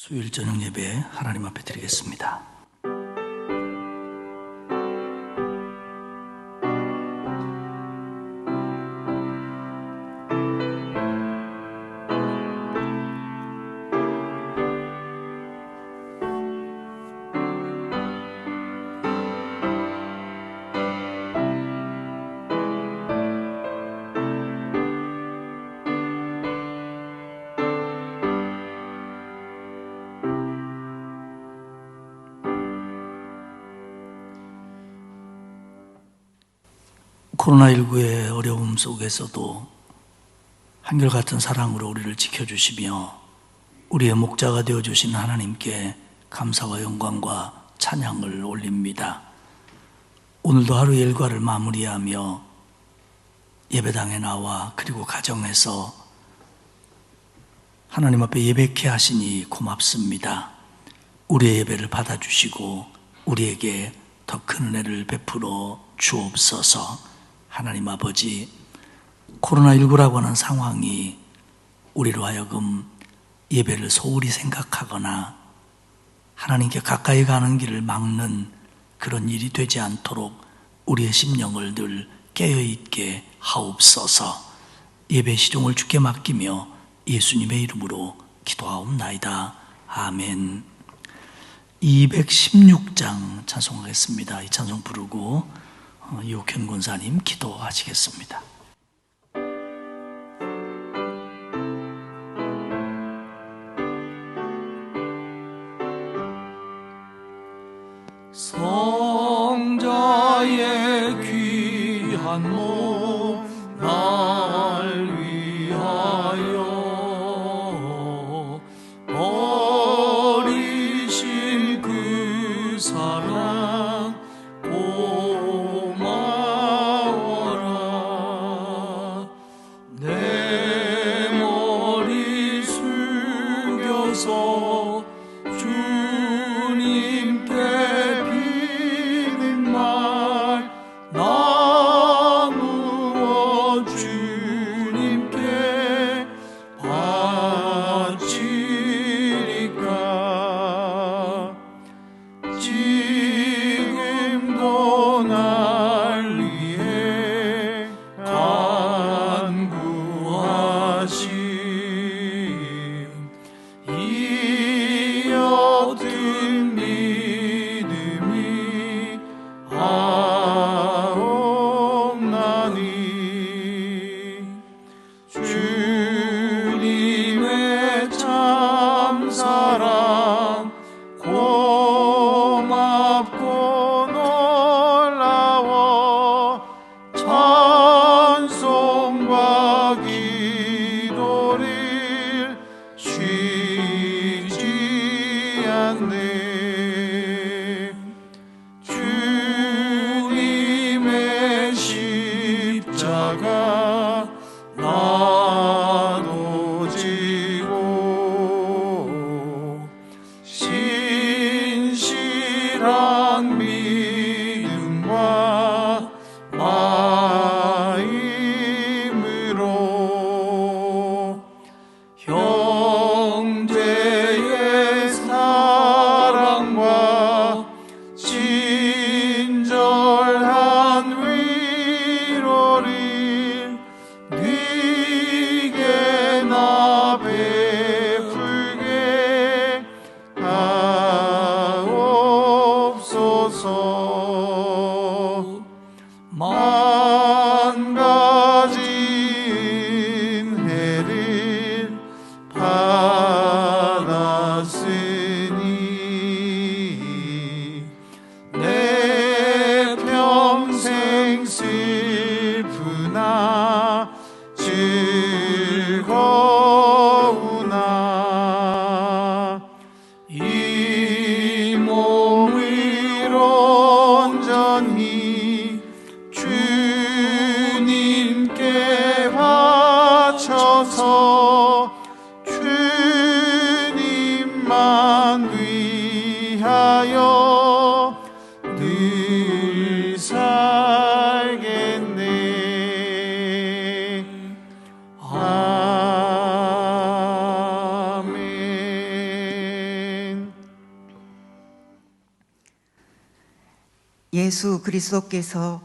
수요일 저녁 예배 하나님 앞에 드리겠습니다. 코로나19의 어려움 속에서도 한결같은 사랑으로 우리를 지켜주시며 우리의 목자가 되어주신 하나님께 감사와 영광과 찬양을 올립니다. 오늘도 하루의 일과를 마무리하며 예배당에 나와 그리고 가정에서 하나님 앞에 예배케 하시니 고맙습니다. 우리의 예배를 받아주시고 우리에게 더 큰 은혜를 베풀어 주옵소서. 하나님 아버지, 코로나19라고 하는 상황이 우리로 하여금 예배를 소홀히 생각하거나 하나님께 가까이 가는 길을 막는 그런 일이 되지 않도록 우리의 심령을 늘 깨어있게 하옵소서. 예배 시종을 주께 맡기며 예수님의 이름으로 기도하옵나이다. 아멘. 216장 찬송하겠습니다. 이 찬송 부르고 이옥현 권사님 기도하시겠습니다. 성자의 귀한 몸 날 위하여 버리신 그 사랑 고마워라. 예수 그리스도께서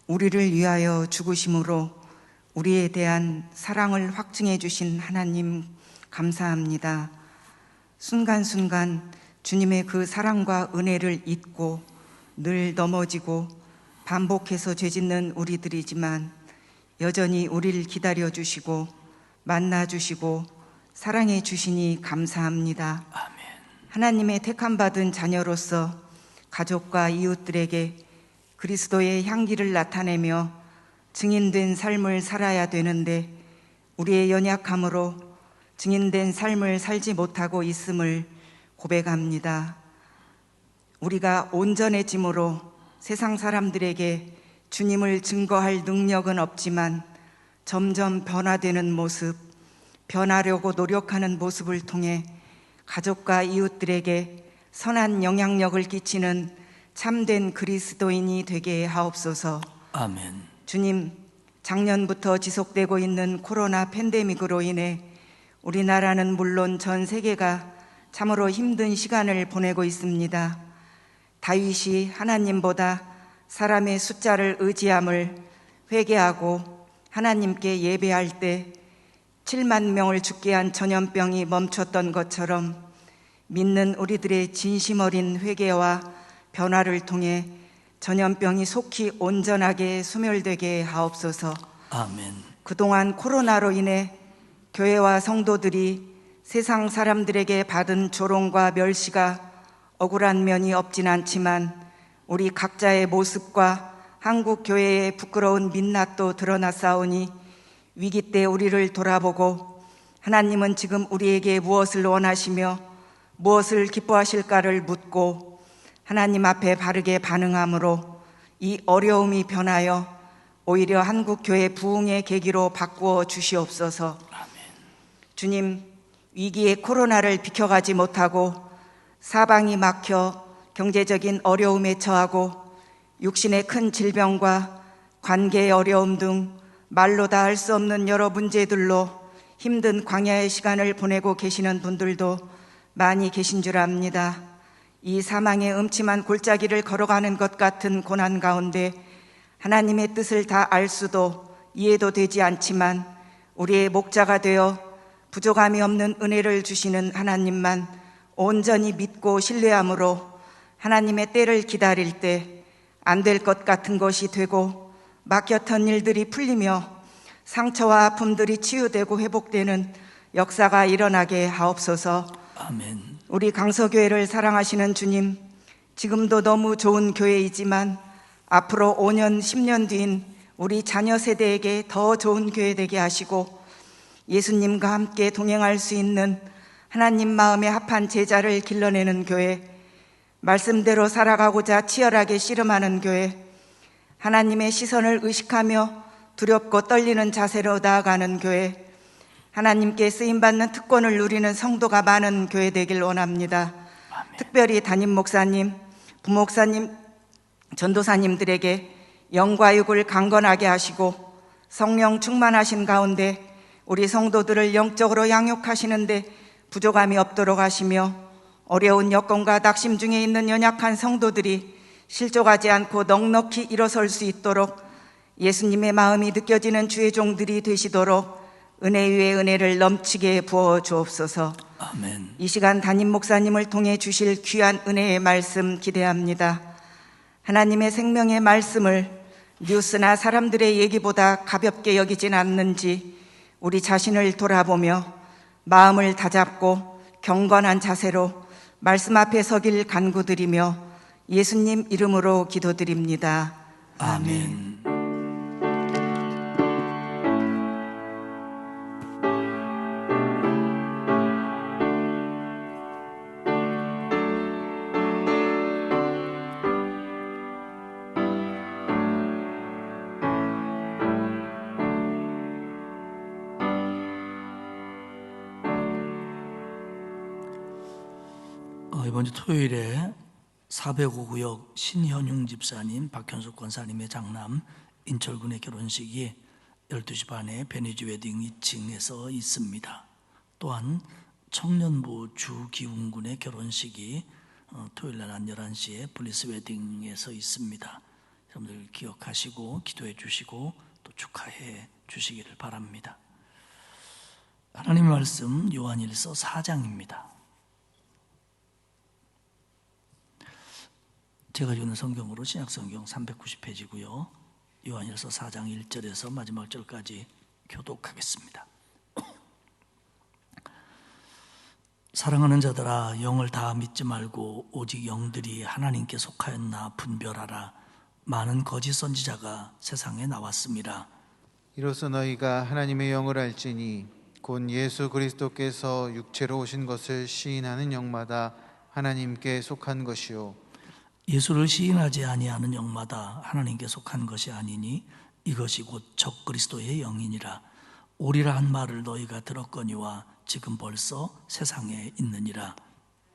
우리를 위하여 죽으심으로 우리에 대한 사랑을 확증해 주신 하나님 감사합니다. 순간순간 주님의 그 사랑과 은혜를 잊고 늘 넘어지고 반복해서 죄짓는 우리들이지만 여전히 우리를 기다려 주시고 만나 주시고 사랑해 주시니 감사합니다. 아멘. 하나님의 택함받은 자녀로서 가족과 이웃들에게 그리스도의 향기를 나타내며 증인된 삶을 살아야 되는데 우리의 연약함으로 증인된 삶을 살지 못하고 있음을 고백합니다. 우리가 온전해짐으로 세상 사람들에게 주님을 증거할 능력은 없지만 점점 변화되는 모습, 변하려고 노력하는 모습을 통해 가족과 이웃들에게 선한 영향력을 끼치는 참된 그리스도인이 되게 하옵소서. 아멘. 주님, 작년부터 지속되고 있는 코로나 팬데믹으로 인해 우리나라는 물론 전 세계가 참으로 힘든 시간을 보내고 있습니다. 다윗이 하나님보다 사람의 숫자를 의지함을 회개하고 하나님께 예배할 때 7만 명을 죽게 한 전염병이 멈췄던 것처럼 믿는 우리들의 진심 어린 회개와 변화를 통해 전염병이 속히 온전하게 소멸되게 하옵소서. 아멘. 그동안 코로나로 인해 교회와 성도들이 세상 사람들에게 받은 조롱과 멸시가 억울한 면이 없진 않지만 우리 각자의 모습과 한국 교회의 부끄러운 민낯도 드러났사오니 위기 때 우리를 돌아보고 하나님은 지금 우리에게 무엇을 원하시며 무엇을 기뻐하실까를 묻고 하나님 앞에 바르게 반응함으로 이 어려움이 변하여 오히려 한국 교회 부흥의 계기로 바꾸어 주시옵소서. 주님, 위기의 코로나를 비켜가지 못하고 사방이 막혀 경제적인 어려움에 처하고 육신의 큰 질병과 관계의 어려움 등 말로 다 할 수 없는 여러 문제들로 힘든 광야의 시간을 보내고 계시는 분들도 많이 계신 줄 압니다. 이 사망의 음침한 골짜기를 걸어가는 것 같은 고난 가운데 하나님의 뜻을 다 알 수도 이해도 되지 않지만 우리의 목자가 되어 부족함이 없는 은혜를 주시는 하나님만 온전히 믿고 신뢰함으로 하나님의 때를 기다릴 때 안 될 것 같은 것이 되고 막혔던 일들이 풀리며 상처와 아픔들이 치유되고 회복되는 역사가 일어나게 하옵소서. 아멘. 우리 강서교회를 사랑하시는 주님, 지금도 너무 좋은 교회이지만 앞으로 5년, 10년 뒤인 우리 자녀 세대에게 더 좋은 교회 되게 하시고 예수님과 함께 동행할 수 있는 하나님 마음에 합한 제자를 길러내는 교회, 말씀대로 살아가고자 치열하게 씨름하는 교회, 하나님의 시선을 의식하며 두렵고 떨리는 자세로 나아가는 교회, 하나님께 쓰임받는 특권을 누리는 성도가 많은 교회 되길 원합니다. 아멘. 특별히 담임 목사님, 부목사님, 전도사님들에게 영과 육을 강건하게 하시고 성령 충만하신 가운데 우리 성도들을 영적으로 양육하시는데 부족함이 없도록 하시며 어려운 여건과 낙심 중에 있는 연약한 성도들이 실족하지 않고 넉넉히 일어설 수 있도록 예수님의 마음이 느껴지는 주의 종들이 되시도록 은혜 위에 은혜를 넘치게 부어 주옵소서. 아멘. 이 시간 담임 목사님을 통해 주실 귀한 은혜의 말씀 기대합니다. 하나님의 생명의 말씀을 뉴스나 사람들의 얘기보다 가볍게 여기진 않는지 우리 자신을 돌아보며 마음을 다잡고 경건한 자세로 말씀 앞에 서길 간구드리며 예수님 이름으로 기도드립니다. 아멘. 아멘. 이번 주 토요일에 405구역 신현웅 집사님, 박현숙 권사님의 장남 인철군의 결혼식이 12시 반에 베니지 웨딩 2층에서 있습니다. 또한 청년부 주기웅군의 결혼식이 토요일 날 한 11시에 블리스 웨딩에서 있습니다. 여러분들 기억하시고 기도해 주시고 또 축하해 주시기를 바랍니다. 하나님의 말씀 요한일서 4장입니다. 제가 주는 성경으로 신약성경 390페이지고요. 요한일서 4장 1절에서 마지막 절까지 교독하겠습니다. 사랑하는 자들아, 영을 다 믿지 말고 오직 영들이 하나님께 속하였나 분별하라. 많은 거짓 선지자가 세상에 나왔습니다. 이로써 너희가 하나님의 영을 알지니 곧 예수 그리스도께서 육체로 오신 것을 시인하는 영마다 하나님께 속한 것이요 예수를 시인하지 아니하는 영마다 하나님께 속한 것이 아니니 이것이 곧 적그리스도의 영이니라. 오리라 한 말을 너희가 들었거니와 지금 벌써 세상에 있느니라.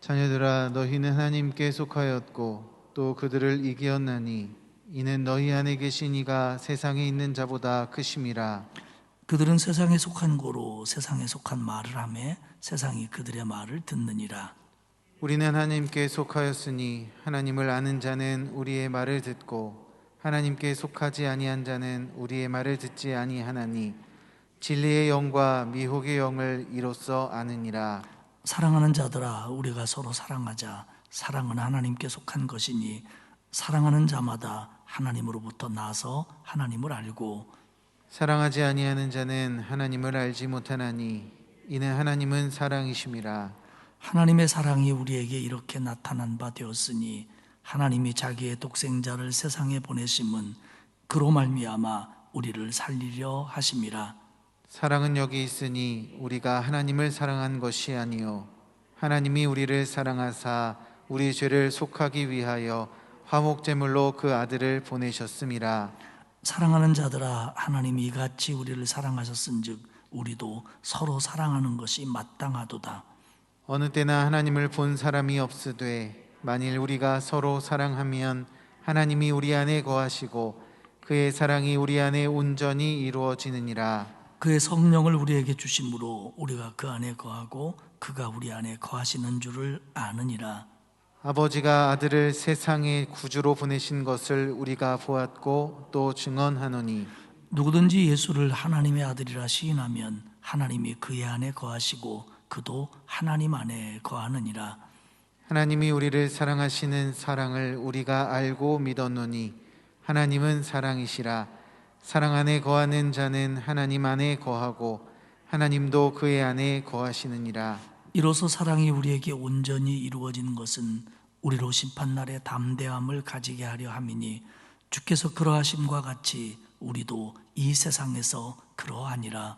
자녀들아, 너희는 하나님께 속하였고 또 그들을 이기었나니 이는 너희 안에 계신 이가 세상에 있는 자보다 크심이라. 그들은 세상에 속한 고로 세상에 속한 말을 하며 세상이 그들의 말을 듣느니라. 우리는 하나님께 속하였으니 하나님을 아는 자는 우리의 말을 듣고 하나님께 속하지 아니한 자는 우리의 말을 듣지 아니하나니 진리의 영과 미혹의 영을 이로써 아느니라. 사랑하는 자들아, 우리가 서로 사랑하자. 사랑은 하나님께 속한 것이니 사랑하는 자마다 하나님으로부터 나서 하나님을 알고 사랑하지 아니하는 자는 하나님을 알지 못하나니 이는 하나님은 사랑이심이라. 하나님의 사랑이 우리에게 이렇게 나타난 바 되었으니 하나님이 자기의 독생자를 세상에 보내심은 그로 말미암아 우리를 살리려 하심이라. 사랑은 여기 있으니 우리가 하나님을 사랑한 것이 아니요 하나님이 우리를 사랑하사 우리 죄를 속하기 위하여 화목제물로 그 아들을 보내셨음이라. 사랑하는 자들아, 하나님이 이같이 우리를 사랑하셨은즉 우리도 서로 사랑하는 것이 마땅하도다. 어느 때나 하나님을 본 사람이 없으되 만일 우리가 서로 사랑하면 하나님이 우리 안에 거하시고 그의 사랑이 우리 안에 온전히 이루어지느니라. 그의 성령을 우리에게 주심으로 우리가 그 안에 거하고 그가 우리 안에 거하시는 줄을 아느니라. 아버지가 아들을 세상의 구주로 보내신 것을 우리가 보았고 또 증언하노니 누구든지 예수를 하나님의 아들이라 시인하면 하나님이 그의 안에 거하시고 그도 하나님 안에 거하느니라. 하나님이 우리를 사랑하시는 사랑을 우리가 알고 믿었노니 하나님은 사랑이시라. 사랑 안에 거하는 자는 하나님 안에 거하고 하나님도 그의 안에 거하시느니라. 이로써 사랑이 우리에게 온전히 이루어진 것은 우리로 심판날에 담대함을 가지게 하려 함이니 주께서 그러하심과 같이 우리도 이 세상에서 그러하니라.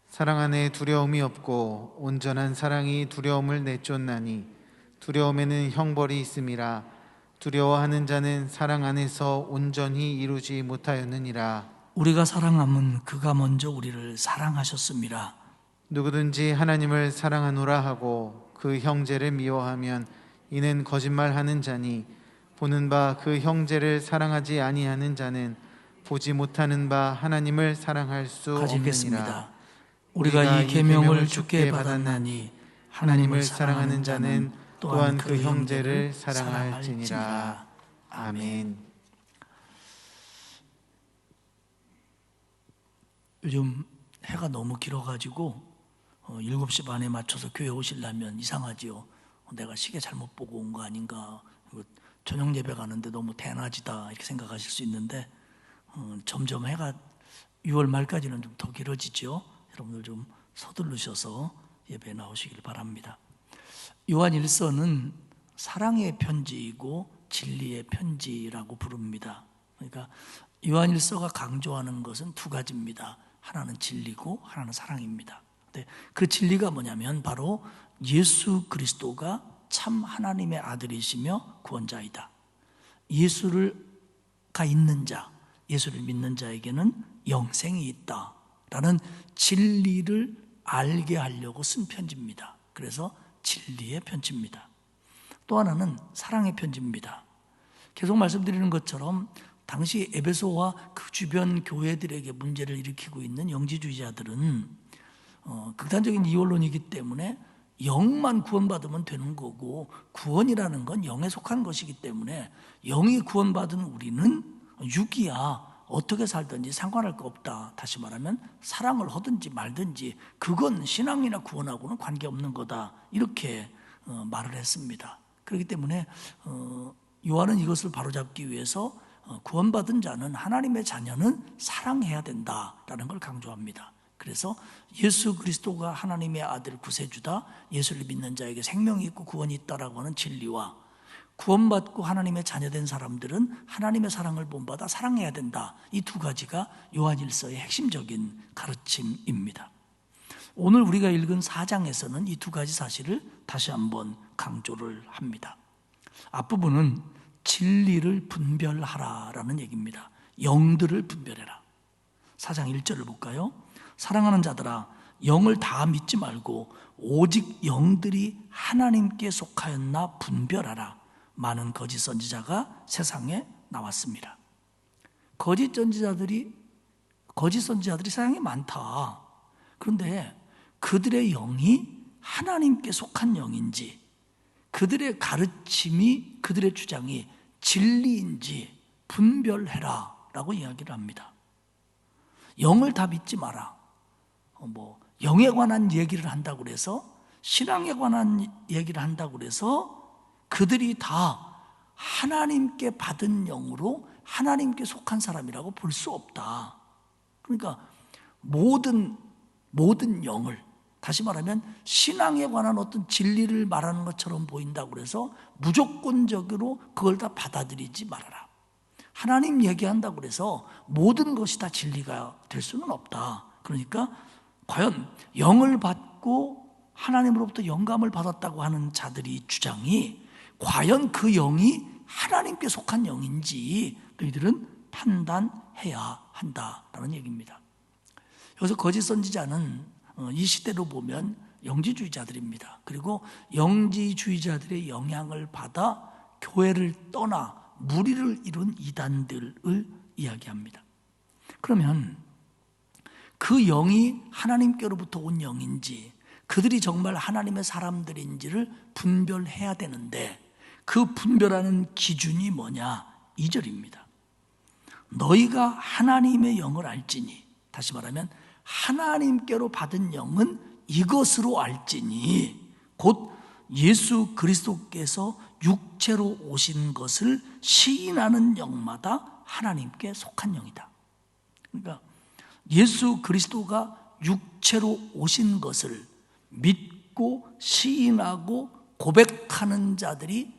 사랑 안에 두려움이 없고 온전한 사랑이 두려움을 내쫓나니 두려움에는 형벌이 있음이라. 두려워하는 자는 사랑 안에서 온전히 이루지 못하였느니라. 우리가 사랑함은 그가 먼저 우리를 사랑하셨음이라. 누구든지 하나님을 사랑하노라 하고 그 형제를 미워하면 이는 거짓말하는 자니 보는 바 그 형제를 사랑하지 아니하는 자는 보지 못하는 바 하나님을 사랑할 수 같이 없느니라. 읽겠습니다. 우리가 이 계명을 주께 받았나니 하나님을 사랑하는 자는 또한 그 형제를 사랑할지니라. 아멘. 요즘 해가 너무 길어가지고 7시 반에 맞춰서 교회 오시려면 이상하지요. 내가 시계 잘못 보고 온 거 아닌가, 저녁 예배 가는데 너무 대낮이다 이렇게 생각하실 수 있는데 점점 해가 6월 말까지는 좀 더 길어지죠. 여러분들 좀 서두르셔서 예배에 나오시길 바랍니다. 요한일서는 사랑의 편지이고 진리의 편지라고 부릅니다. 그러니까 요한일서가 강조하는 것은 두 가지입니다. 하나는 진리고 하나는 사랑입니다. 근데 그 진리가 뭐냐면 바로 예수 그리스도가 참 하나님의 아들이시며 구원자이다. 예수가 있는 자, 예수를 믿는 자에게는 영생이 있다라는 진리를 알게 하려고 쓴 편지입니다. 그래서 진리의 편지입니다. 또 하나는 사랑의 편지입니다. 계속 말씀드리는 것처럼 당시 에베소와 그 주변 교회들에게 문제를 일으키고 있는 영지주의자들은 극단적인 이원론이기 때문에 영만 구원받으면 되는 거고, 구원이라는 건 영에 속한 것이기 때문에 영이 구원받은 우리는 육이야 어떻게 살든지 상관할 거 없다. 다시 말하면 사랑을 하든지 말든지 그건 신앙이나 구원하고는 관계없는 거다, 이렇게 말을 했습니다. 그렇기 때문에 요한은 이것을 바로잡기 위해서 구원받은 자는, 하나님의 자녀는 사랑해야 된다라는 걸 강조합니다. 그래서 예수 그리스도가 하나님의 아들 구세주다, 예수를 믿는 자에게 생명이 있고 구원이 있다라고 하는 진리와, 구원받고 하나님의 자녀된 사람들은 하나님의 사랑을 본받아 사랑해야 된다, 이 두 가지가 요한일서의 핵심적인 가르침입니다. 오늘 우리가 읽은 4장에서는 이 두 가지 사실을 다시 한번 강조를 합니다. 앞부분은 진리를 분별하라라는 얘기입니다. 영들을 분별해라. 4장 1절을 볼까요? 사랑하는 자들아, 영을 다 믿지 말고 오직 영들이 하나님께 속하였나 분별하라. 많은 거짓 선지자가 세상에 나왔습니다. 거짓 선지자들이 세상에 많다. 그런데 그들의 영이 하나님께 속한 영인지, 그들의 가르침이, 그들의 주장이 진리인지 분별해라 라고 이야기를 합니다. 영을 다 믿지 마라. 영에 관한 얘기를 한다고 그래서, 신앙에 관한 얘기를 한다고 그래서 그들이 다 하나님께 받은 영으로 하나님께 속한 사람이라고 볼 수 없다. 그러니까 모든 영을, 다시 말하면 신앙에 관한 어떤 진리를 말하는 것처럼 보인다고 해서 무조건적으로 그걸 다 받아들이지 말아라. 하나님 얘기한다고 해서 모든 것이 다 진리가 될 수는 없다. 그러니까 과연 영을 받고 하나님으로부터 영감을 받았다고 하는 자들이 주장이 과연 그 영이 하나님께 속한 영인지 너희들은 판단해야 한다라는 얘기입니다. 여기서 거짓 선지자는 이 시대로 보면 영지주의자들입니다. 그리고 영지주의자들의 영향을 받아 교회를 떠나 무리를 이룬 이단들을 이야기합니다. 그러면 그 영이 하나님께로부터 온 영인지, 그들이 정말 하나님의 사람들인지를 분별해야 되는데, 그 분별하는 기준이 뭐냐? 2절입니다. 너희가 하나님의 영을 알지니, 다시 말하면 하나님께로 받은 영은 이것으로 알지니, 곧 예수 그리스도께서 육체로 오신 것을 시인하는 영마다 하나님께 속한 영이다. 그러니까 예수 그리스도가 육체로 오신 것을 믿고 시인하고 고백하는 자들이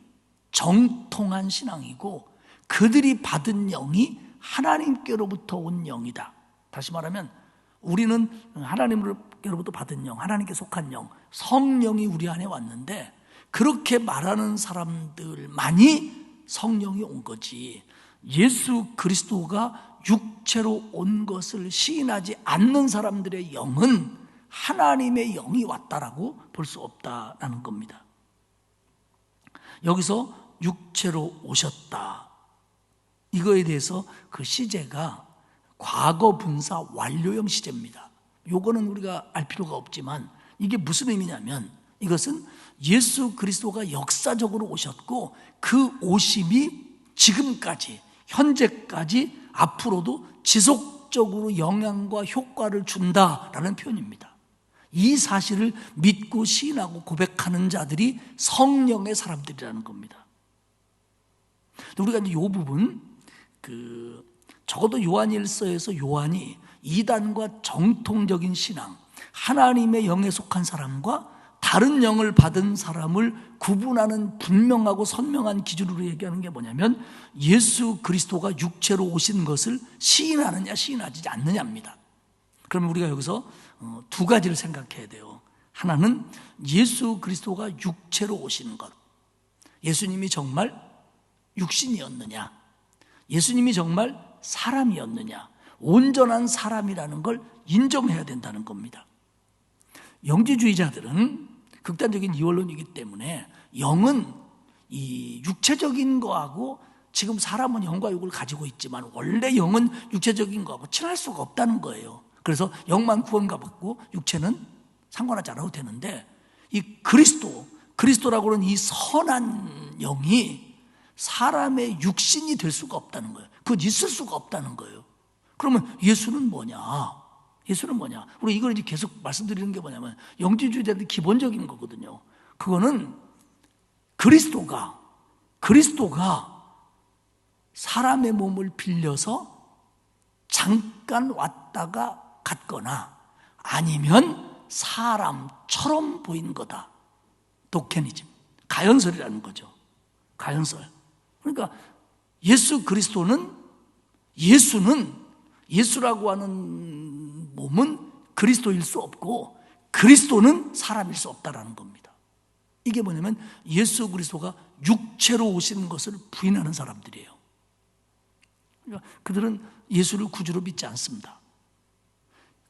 정통한 신앙이고, 그들이 받은 영이 하나님께로부터 온 영이다. 다시 말하면 우리는 하나님께로부터 받은 영, 하나님께 속한 영, 성령이 우리 안에 왔는데, 그렇게 말하는 사람들만이 성령이 온 거지, 예수 그리스도가 육체로 온 것을 시인하지 않는 사람들의 영은 하나님의 영이 왔다라고 볼 수 없다라는 겁니다. 여기서 육체로 오셨다, 이거에 대해서 그 시제가 과거 분사 완료형 시제입니다. 요거는 우리가 알 필요가 없지만 이게 무슨 의미냐면, 이것은 예수 그리스도가 역사적으로 오셨고 그 오심이 지금까지, 현재까지, 앞으로도 지속적으로 영향과 효과를 준다라는 표현입니다. 이 사실을 믿고 시인하고 고백하는 자들이 성령의 사람들이라는 겁니다. 우리가 이제 이 부분, 적어도 요한일서에서 요한이 이단과 정통적인 신앙, 하나님의 영에 속한 사람과 다른 영을 받은 사람을 구분하는 분명하고 선명한 기준으로 얘기하는 게 뭐냐면, 예수 그리스도가 육체로 오신 것을 시인하느냐 시인하지 않느냐입니다. 그러면 우리가 여기서 두 가지를 생각해야 돼요. 하나는 예수 그리스도가 육체로 오신 것, 예수님이 정말 육신이었느냐, 예수님이 정말 사람이었느냐, 온전한 사람이라는 걸 인정해야 된다는 겁니다. 영지주의자들은 극단적인 이원론이기 때문에 영은 이 육체적인 거하고, 지금 사람은 영과 육을 가지고 있지만 원래 영은 육체적인 거하고 친할 수가 없다는 거예요. 그래서 영만 구원받고 육체는 상관하지 않아도 되는데, 이 그리스도라고 하는 이 선한 영이 사람의 육신이 될 수가 없다는 거예요. 그건 있을 수가 없다는 거예요. 그러면 예수는 뭐냐? 예수는 뭐냐? 우리 이걸 이제 계속 말씀드리는 게 뭐냐면 영지주의자들 기본적인 거거든요. 그거는 그리스도가 사람의 몸을 빌려서 잠깐 왔다가 갔거나 아니면 사람처럼 보인 거다. 도케니즘, 가연설이라는 거죠. 가연설. 그러니까 예수라고 하는 몸은 그리스도일 수 없고 그리스도는 사람일 수 없다라는 겁니다. 이게 뭐냐면 예수 그리스도가 육체로 오시는 것을 부인하는 사람들이에요. 그러니까 그들은 예수를 구주로 믿지 않습니다.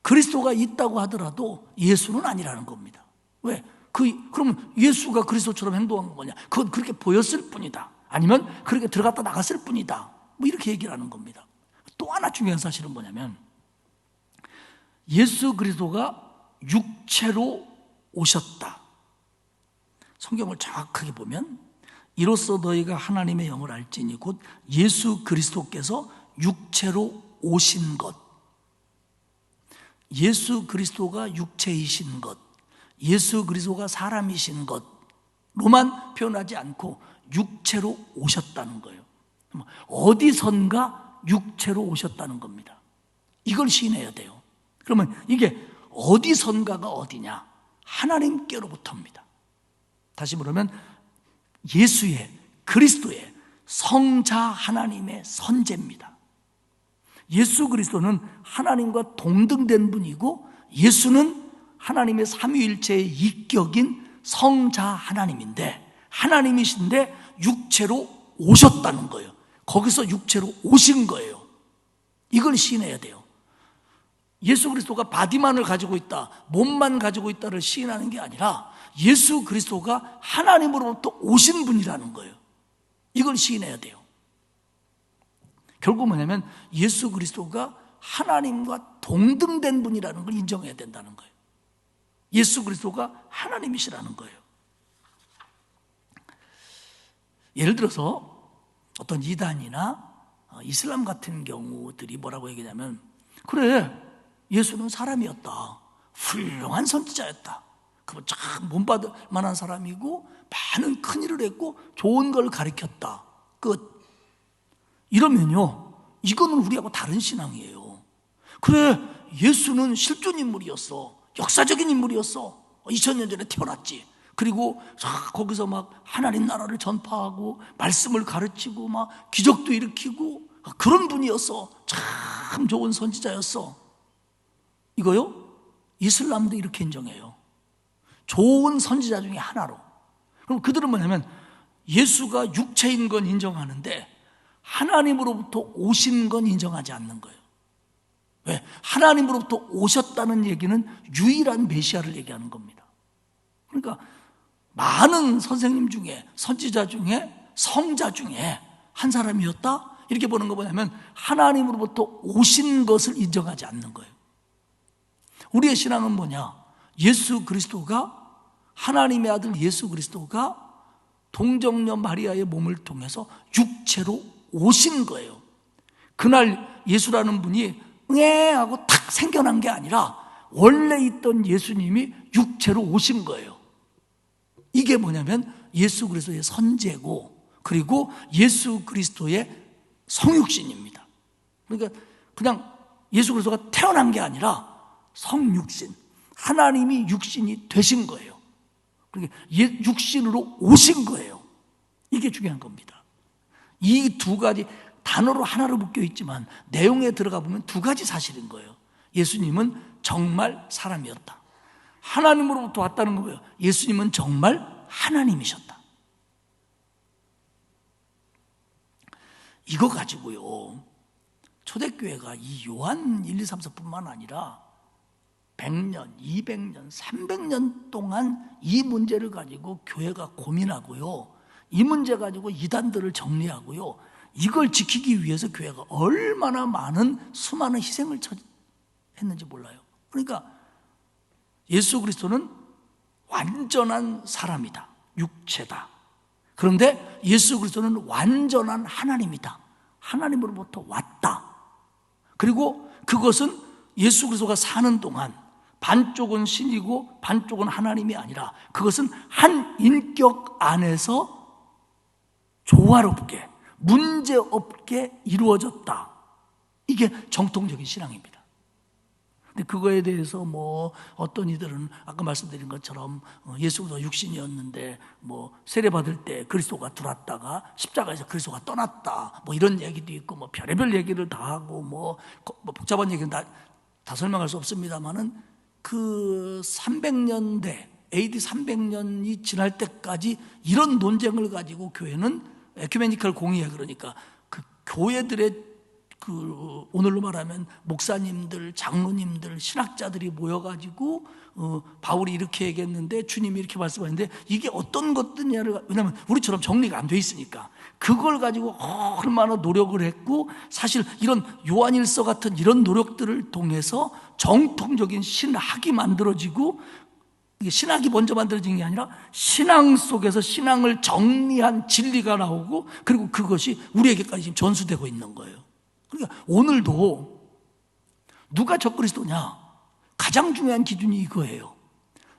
그리스도가 있다고 하더라도 예수는 아니라는 겁니다. 왜? 그러면 예수가 그리스도처럼 행동한 건 뭐냐? 그건 그렇게 보였을 뿐이다. 아니면 그렇게 들어갔다 나갔을 뿐이다. 뭐 이렇게 얘기를 하는 겁니다. 또 하나 중요한 사실은 뭐냐면 예수 그리스도가 육체로 오셨다. 성경을 정확하게 보면 이로써 너희가 하나님의 영을 알지니 곧 예수 그리스도께서 육체로 오신 것, 예수 그리스도가 육체이신 것, 예수 그리스도가 사람이신 것로만 표현하지 않고 육체로 오셨다는 거예요. 어디선가 육체로 오셨다는 겁니다. 이걸 시인해야 돼요. 그러면 이게 어디선가가 어디냐? 하나님께로부터입니다. 다시 말하면 예수의, 그리스도의 성자 하나님의 선제입니다. 예수 그리스도는 하나님과 동등된 분이고 예수는 하나님의 삼위일체의 이격인 성자 하나님인데, 하나님이신데 육체로 오셨다는 거예요. 거기서 육체로 오신 거예요. 이걸 시인해야 돼요. 예수 그리스도가 바디만을 가지고 있다, 몸만 가지고 있다를 시인하는 게 아니라 예수 그리스도가 하나님으로부터 오신 분이라는 거예요. 이걸 시인해야 돼요. 결국 뭐냐면 예수 그리스도가 하나님과 동등된 분이라는 걸 인정해야 된다는 거예요. 예수 그리스도가 하나님이시라는 거예요. 예를 들어서 어떤 이단이나 이슬람 같은 경우들이 뭐라고 얘기하냐면, 그래, 예수는 사람이었다, 훌륭한 선지자였다, 그건 참 본받을 만한 사람이고 많은 큰 일을 했고 좋은 걸 가르쳤다, 끝. 이러면요, 이거는 우리하고 다른 신앙이에요. 그래, 예수는 실존 인물이었어, 역사적인 인물이었어, 2000년 전에 태어났지. 그리고 거기서 막 하나님 나라를 전파하고 말씀을 가르치고 막 기적도 일으키고 그런 분이었어, 참 좋은 선지자였어. 이거요, 이슬람도 이렇게 인정해요. 좋은 선지자 중에 하나로. 그럼 그들은 뭐냐면 예수가 육체인 건 인정하는데 하나님으로부터 오신 건 인정하지 않는 거예요. 왜? 하나님으로부터 오셨다는 얘기는 유일한 메시아를 얘기하는 겁니다. 그러니까 많은 선생님 중에, 선지자 중에, 성자 중에 한 사람이었다, 이렇게 보는 거 뭐냐면 하나님으로부터 오신 것을 인정하지 않는 거예요. 우리의 신앙은 뭐냐? 예수 그리스도가, 하나님의 아들 예수 그리스도가 동정녀 마리아의 몸을 통해서 육체로 오신 거예요. 그날 예수라는 분이 응애 하고 탁 생겨난 게 아니라 원래 있던 예수님이 육체로 오신 거예요. 이게 뭐냐면 예수 그리스도의 선제고, 그리고 예수 그리스도의 성육신입니다. 그러니까 그냥 예수 그리스도가 태어난 게 아니라 성육신, 하나님이 육신이 되신 거예요. 그러니까 육신으로 오신 거예요. 이게 중요한 겁니다. 이 두 가지 단어로 하나로 묶여 있지만 내용에 들어가 보면 두 가지 사실인 거예요. 예수님은 정말 사람이었다, 하나님으로부터 왔다는 거예요. 예수님은 정말 하나님이셨다. 이거 가지고요, 초대교회가 이 요한 1, 2, 3, 4뿐만 아니라 100년, 200년, 300년 동안 이 문제를 가지고 교회가 고민하고요, 이 문제 가지고 이단들을 정리하고요, 이걸 지키기 위해서 교회가 얼마나 많은 수많은 희생을 했는지 몰라요. 그러니까 예수 그리스도는 완전한 사람이다. 육체다. 그런데 예수 그리스도는 완전한 하나님이다. 하나님으로부터 왔다. 그리고 그것은 예수 그리스도가 사는 동안 반쪽은 신이고 반쪽은 하나님이 아니라 그것은 한 인격 안에서 조화롭게 문제없게 이루어졌다. 이게 정통적인 신앙입니다. 근데 그거에 대해서 어떤 이들은 아까 말씀드린 것처럼 예수 그리스도가 육신이었는데 세례받을 때 그리스도가 들어왔다가 십자가에서 그리스도가 떠났다 이런 얘기도 있고 별의별 얘기를 다 하고 복잡한 얘기는 다 설명할 수 없습니다만은 그 300년대 AD 300년이 지날 때까지 이런 논쟁을 가지고 교회는 에큐메니컬 공의회, 그러니까 그 교회들의 오늘로 말하면 목사님들, 장로님들, 신학자들이 모여가지고 바울이 이렇게 얘기했는데 주님이 이렇게 말씀하셨는데 이게 어떤 것들이냐를, 왜냐하면 우리처럼 정리가 안 돼 있으니까 그걸 가지고 얼마나 노력을 했고, 사실 이런 요한일서 같은 이런 노력들을 통해서 정통적인 신학이 만들어지고, 이게 신학이 먼저 만들어진 게 아니라 신앙 속에서 신앙을 정리한 진리가 나오고, 그리고 그것이 우리에게까지 지금 전수되고 있는 거예요. 그러니까 오늘도 누가 적그리스도냐? 가장 중요한 기준이 이거예요.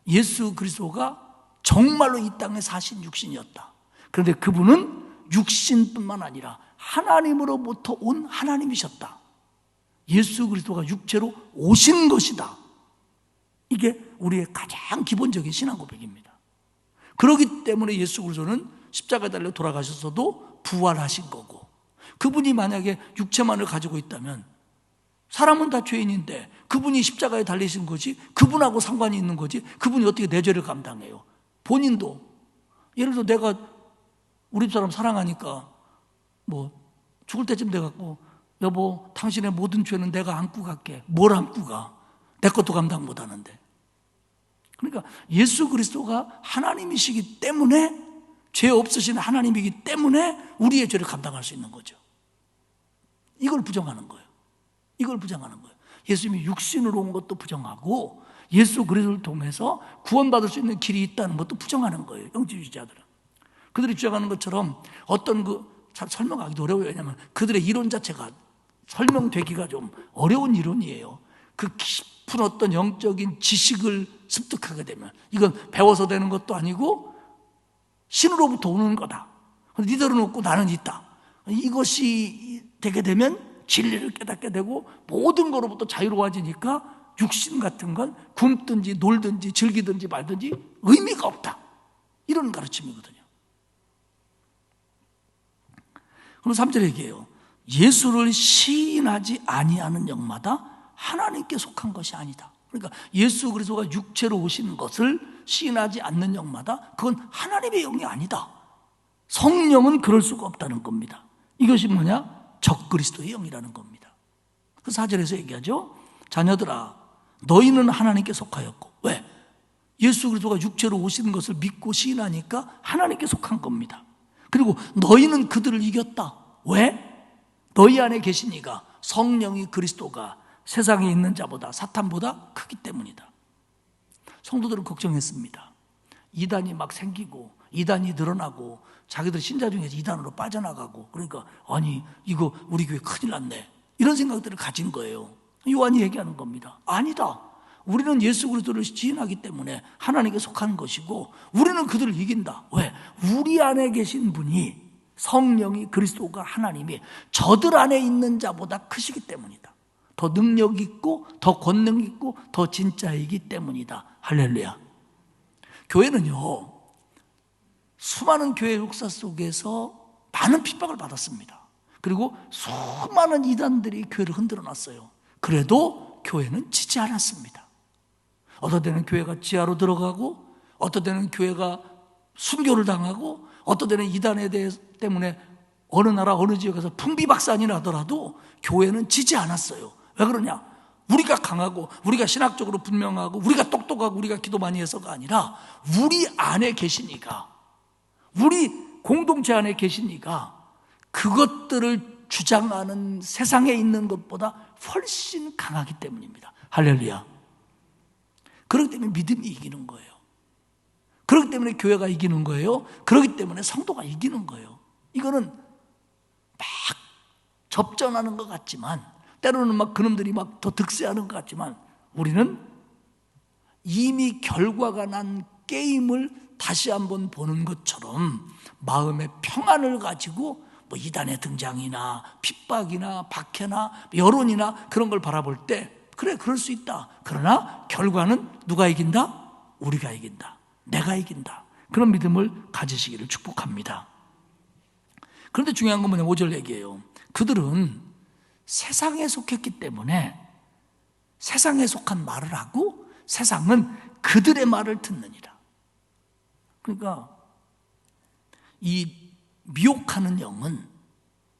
예수 그리스도가 정말로 이 땅에 사신 육신이었다. 그런데 그분은 육신뿐만 아니라 하나님으로부터 온 하나님이셨다. 예수 그리스도가 육체로 오신 것이다. 이게 우리의 가장 기본적인 신앙 고백입니다. 그렇기 때문에 예수 그리스도는 십자가에 달려 돌아가셔서도 부활하신 거고, 그분이 만약에 육체만을 가지고 있다면 사람은 다 죄인인데 그분이 십자가에 달리신 거지, 그분하고 상관이 있는 거지, 그분이 어떻게 내 죄를 감당해요? 본인도 예를 들어 내가 우리 집사람 사랑하니까 죽을 때쯤 돼갖고 여보 당신의 모든 죄는 내가 안고 갈게. 뭘 안고 가? 내 것도 감당 못하는데. 그러니까 예수 그리스도가 하나님이시기 때문에, 죄 없으신 하나님이기 때문에 우리의 죄를 감당할 수 있는 거죠. 이걸 부정하는 거예요. 이걸 부정하는 거예요. 예수님이 육신으로 온 것도 부정하고 예수 그리스도를 통해서 구원받을 수 있는 길이 있다는 것도 부정하는 거예요. 영지주의자들은. 그들이 주장하는 것처럼 잘 설명하기도 어려워요. 왜냐하면 그들의 이론 자체가 설명되기가 좀 어려운 이론이에요. 그 깊은 어떤 영적인 지식을 습득하게 되면 이건 배워서 되는 것도 아니고 신으로부터 오는 거다. 니들은 없고 나는 있다. 이것이 되게 되면 진리를 깨닫게 되고 모든 거로부터 자유로워지니까 육신 같은 건 굶든지 놀든지 즐기든지 말든지 의미가 없다. 이런 가르침이거든요. 그럼 3절에 얘기해요. 예수를 시인하지 아니하는 영마다 하나님께 속한 것이 아니다. 그러니까 예수 그리스도가 육체로 오신 것을 시인하지 않는 영마다 그건 하나님의 영이 아니다. 성령은 그럴 수가 없다는 겁니다. 이것이 뭐냐? 적그리스도의 영이라는 겁니다. 그 4절에서 얘기하죠. 자녀들아, 너희는 하나님께 속하였고. 왜? 예수 그리스도가 육체로 오시는 것을 믿고 시인하니까 하나님께 속한 겁니다. 그리고 너희는 그들을 이겼다. 왜? 너희 안에 계신 이가, 성령이, 그리스도가 세상에 있는 자보다, 사탄보다 크기 때문이다. 성도들은 걱정했습니다. 이단이 막 생기고 이단이 늘어나고 자기들 신자 중에서 이단으로 빠져나가고, 그러니까 아니 이거 우리 교회 큰일 났네, 이런 생각들을 가진 거예요. 요한이 얘기하는 겁니다. 아니다. 우리는 예수 그리스도를 지인하기 때문에 하나님께 속한 것이고 우리는 그들을 이긴다. 왜? 우리 안에 계신 분이, 성령이, 그리스도가, 하나님이 저들 안에 있는 자보다 크시기 때문이다. 더 능력 있고 더 권능 있고 더 진짜이기 때문이다. 할렐루야. 교회는요, 수많은 교회 역사 속에서 많은 핍박을 받았습니다. 그리고 수많은 이단들이 교회를 흔들어 놨어요. 그래도 교회는 지지 않았습니다. 어떤 때는 교회가 지하로 들어가고, 어떤 때는 교회가 순교를 당하고, 어떤 때는 이단에 때문에 어느 나라 어느 지역에서 풍비박산이 나더라도 교회는 지지 않았어요. 왜 그러냐? 우리가 강하고 우리가 신학적으로 분명하고 우리가 똑똑하고 우리가 기도 많이 해서가 아니라 우리 안에 계신 이가, 우리 공동체 안에 계신 이가 그것들을 주장하는 세상에 있는 것보다 훨씬 강하기 때문입니다. 할렐루야. 그렇기 때문에 믿음이 이기는 거예요. 때문에 교회가 이기는 거예요. 그렇기 때문에 성도가 이기는 거예요. 이거는 막 접전하는 것 같지만, 때로는 막 그놈들이 막 더 득세하는 것 같지만, 우리는 이미 결과가 난 게임을 다시 한번 보는 것처럼 마음의 평안을 가지고 뭐 이단의 등장이나 핍박이나 박해나 여론이나 그런 걸 바라볼 때, 그래, 그럴 수 있다. 그러나 결과는 누가 이긴다? 우리가 이긴다. 내가 이긴다. 그런 믿음을 가지시기를 축복합니다. 그런데 중요한 건 뭐냐, 5절 얘기예요. 그들은 세상에 속했기 때문에 세상에 속한 말을 하고 세상은 그들의 말을 듣느니라. 그러니까 이 미혹하는 영은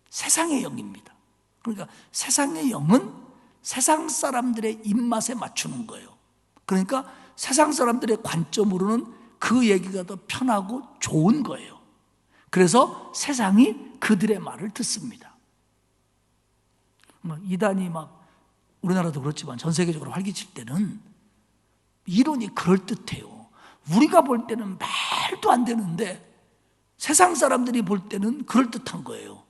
세상의 영입니다. 그러니까 세상의 영은 세상 사람들의 입맛에 맞추는 거예요. 그러니까 세상 사람들의 관점으로는 그 얘기가 더 편하고 좋은 거예요. 그래서 세상이 그들의 말을 듣습니다. 이단이 막 우리나라도 그렇지만 전 세계적으로 활기칠 때는 이론이 그럴듯해요. 우리가 볼 때는 말도 안 되는데 세상 사람들이 볼 때는 그럴듯한 거예요.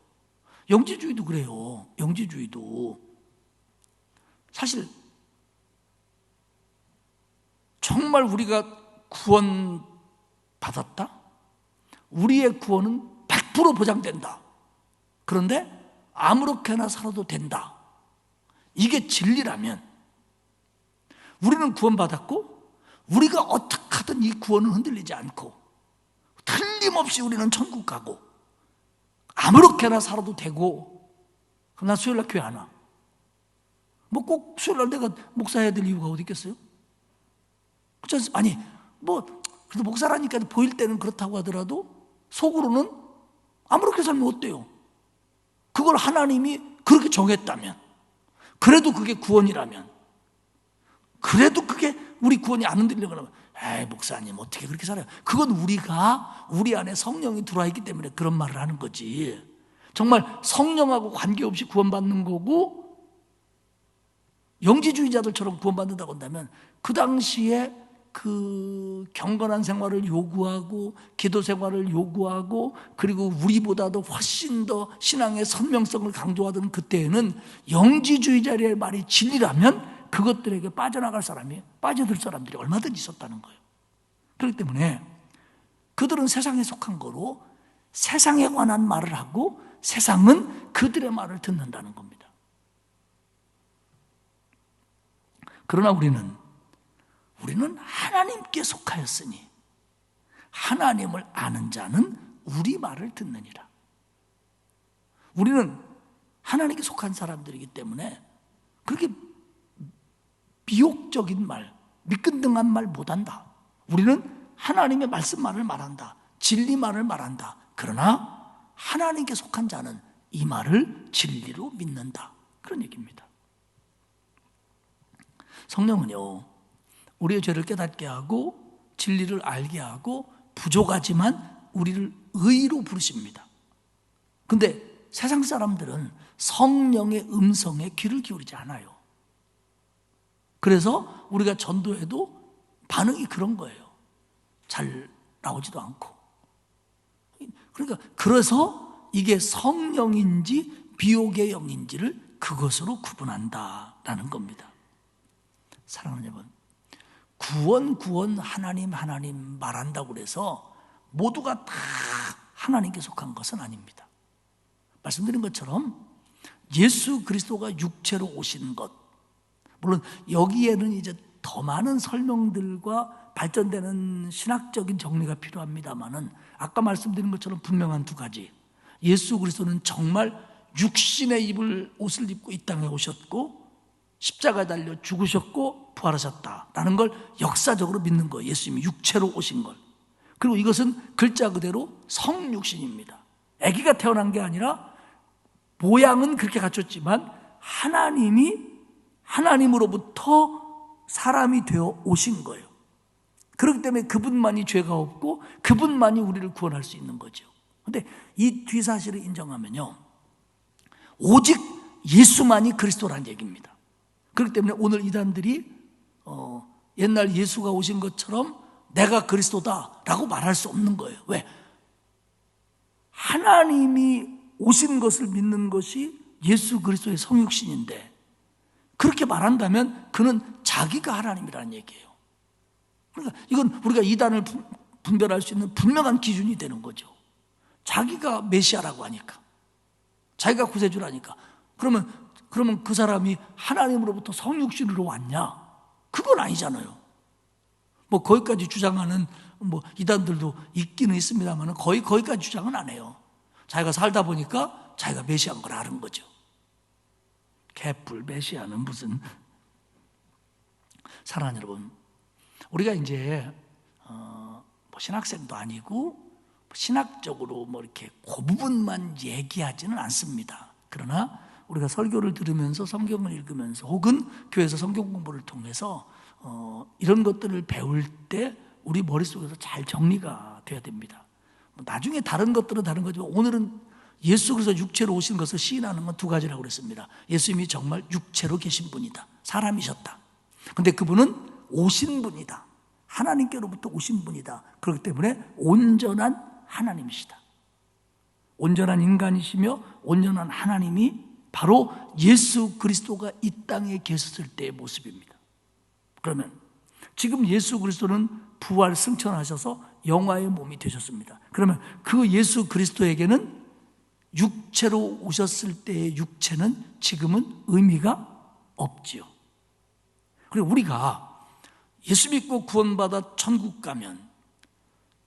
영지주의도 그래요. 영지주의도 사실 정말 우리가 구원 받았다? 우리의 구원은 100% 보장된다. 그런데 아무렇게나 살아도 된다. 이게 진리라면 우리는 구원받았고 우리가 어떻게 하든 이 구원은 흔들리지 않고 틀림없이 우리는 천국 가고 아무렇게나 살아도 되고, 그럼 난 수요일날 교회 안 와. 뭐 꼭 수요일날 내가 목사해야 될 이유가 어디 있겠어요? 아니 뭐 그래도 목사라니까 보일 때는 그렇다고 하더라도 속으로는 아무렇게 살면 어때요? 그걸 하나님이 그렇게 정했다면, 그래도 그게 구원이라면, 그래도 그게 우리 구원이 안 흔들리려고 하면, 에이 목사님 어떻게 그렇게 살아요? 그건 우리 안에 성령이 들어와 있기 때문에 그런 말을 하는 거지. 정말 성령하고 관계없이 구원받는 거고 영지주의자들처럼 구원받는다고 한다면 그 당시에 그 경건한 생활을 요구하고 기도 생활을 요구하고 그리고 우리보다도 훨씬 더 신앙의 선명성을 강조하던 그때에는 영지주의자의 말이 진리라면 그것들에게 빠져나갈 사람이, 빠져들 사람들이 얼마든지 있었다는 거예요. 그렇기 때문에 그들은 세상에 속한 거로 세상에 관한 말을 하고 세상은 그들의 말을 듣는다는 겁니다. 그러나 우리는 하나님께 속하였으니 하나님을 아는 자는 우리 말을 듣느니라. 우리는 하나님께 속한 사람들이기 때문에 그렇게 미혹적인 말, 미끈등한 말 못한다. 우리는 하나님의 말씀만을 말한다. 진리 말을 말한다. 그러나 하나님께 속한 자는 이 말을 진리로 믿는다. 그런 얘기입니다. 성령은요, 우리의 죄를 깨닫게 하고 진리를 알게 하고 부족하지만 우리를 의로 부르십니다. 근데 세상 사람들은 성령의 음성에 귀를 기울이지 않아요. 그래서 우리가 전도해도 반응이 그런 거예요. 잘 나오지도 않고. 그러니까 그래서 이게 성령인지 비옥의 영인지를 그것으로 구분한다라는 겁니다. 사랑하는 여러분, 구원 하나님 말한다고 그래서 모두가 다 하나님께 속한 것은 아닙니다. 말씀드린 것처럼 예수 그리스도가 육체로 오신 것, 물론 여기에는 이제 더 많은 설명들과 발전되는 신학적인 정리가 필요합니다만은 아까 말씀드린 것처럼 분명한 두 가지. 예수 그리스도는 정말 육신의 옷을 입고 이 땅에 오셨고 십자가에 달려 죽으셨고 부활하셨다라는 걸 역사적으로 믿는 거예요. 예수님이 육체로 오신 걸. 그리고 이것은 글자 그대로 성육신입니다. 아기가 태어난 게 아니라 모양은 그렇게 갖췄지만 하나님으로부터 사람이 되어 오신 거예요. 그렇기 때문에 그분만이 죄가 없고 그분만이 우리를 구원할 수 있는 거죠. 그런데 이 뒤사실을 인정하면요, 오직 예수만이 그리스도라는 얘기입니다. 그렇기 때문에 오늘 이단들이 옛날 예수가 오신 것처럼 내가 그리스도다라고 말할 수 없는 거예요. 왜? 하나님이 오신 것을 믿는 것이 예수 그리스도의 성육신인데, 그렇게 말한다면 그는 자기가 하나님이라는 얘기예요. 그러니까 이건 우리가 이단을 분별할 수 있는 분명한 기준이 되는 거죠. 자기가 메시아라고 하니까, 자기가 구세주라니까. 그러면 그 사람이 하나님으로부터 성육신으로 왔냐? 그건 아니잖아요. 뭐 거기까지 주장하는 뭐 이단들도 있기는 있습니다만 거기까지 주장은 안 해요. 자기가 살다 보니까 자기가 메시아인 걸 아는 거죠. 개뿔 메시아는 무슨. 사랑하는 여러분, 우리가 이제 뭐 신학생도 아니고 신학적으로 뭐 이렇게 그 부분만 얘기하지는 않습니다. 그러나 우리가 설교를 들으면서 성경을 읽으면서 혹은 교회에서 성경 공부를 통해서 이런 것들을 배울 때 우리 머릿속에서 잘 정리가 돼야 됩니다. 나중에 다른 것들은 다른 거지만 오늘은 예수 그리스도 육체로 오신 것을 시인하는 건 두 가지라고 그랬습니다. 예수님이 정말 육체로 계신 분이다. 사람이셨다. 근데 그분은 오신 분이다. 하나님께로부터 오신 분이다. 그렇기 때문에 온전한 하나님이시다. 온전한 인간이시며 온전한 하나님이 바로 예수 그리스도가 이 땅에 계셨을 때의 모습입니다. 그러면 지금 예수 그리스도는 부활 승천하셔서 영화의 몸이 되셨습니다. 그러면 그 예수 그리스도에게는 육체로 오셨을 때의 육체는 지금은 의미가 없지요. 그리고 우리가 예수 믿고 구원받아 천국 가면,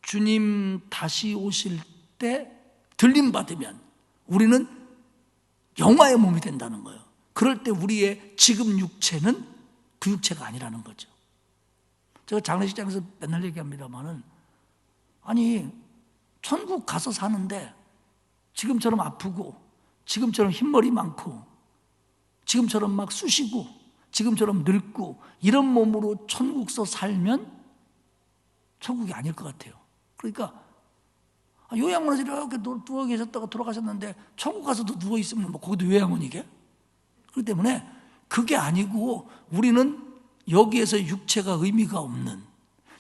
주님 다시 오실 때 들림 받으면 우리는 영화의 몸이 된다는 거예요. 그럴 때 우리의 지금 육체는 그 육체가 아니라는 거죠. 제가 장례식장에서 맨날 얘기합니다만은, 아니 천국 가서 사는데 지금처럼 아프고 지금처럼 흰머리 많고 지금처럼 막 쑤시고 지금처럼 늙고 이런 몸으로 천국서 살면 천국이 아닐 것 같아요. 그러니까 요양원에서 이렇게 누워 계셨다가 돌아가셨는데 천국 가서도 누워 있으면 뭐 거기도 요양원이게? 그렇기 때문에 그게 아니고 우리는 여기에서 육체가 의미가 없는,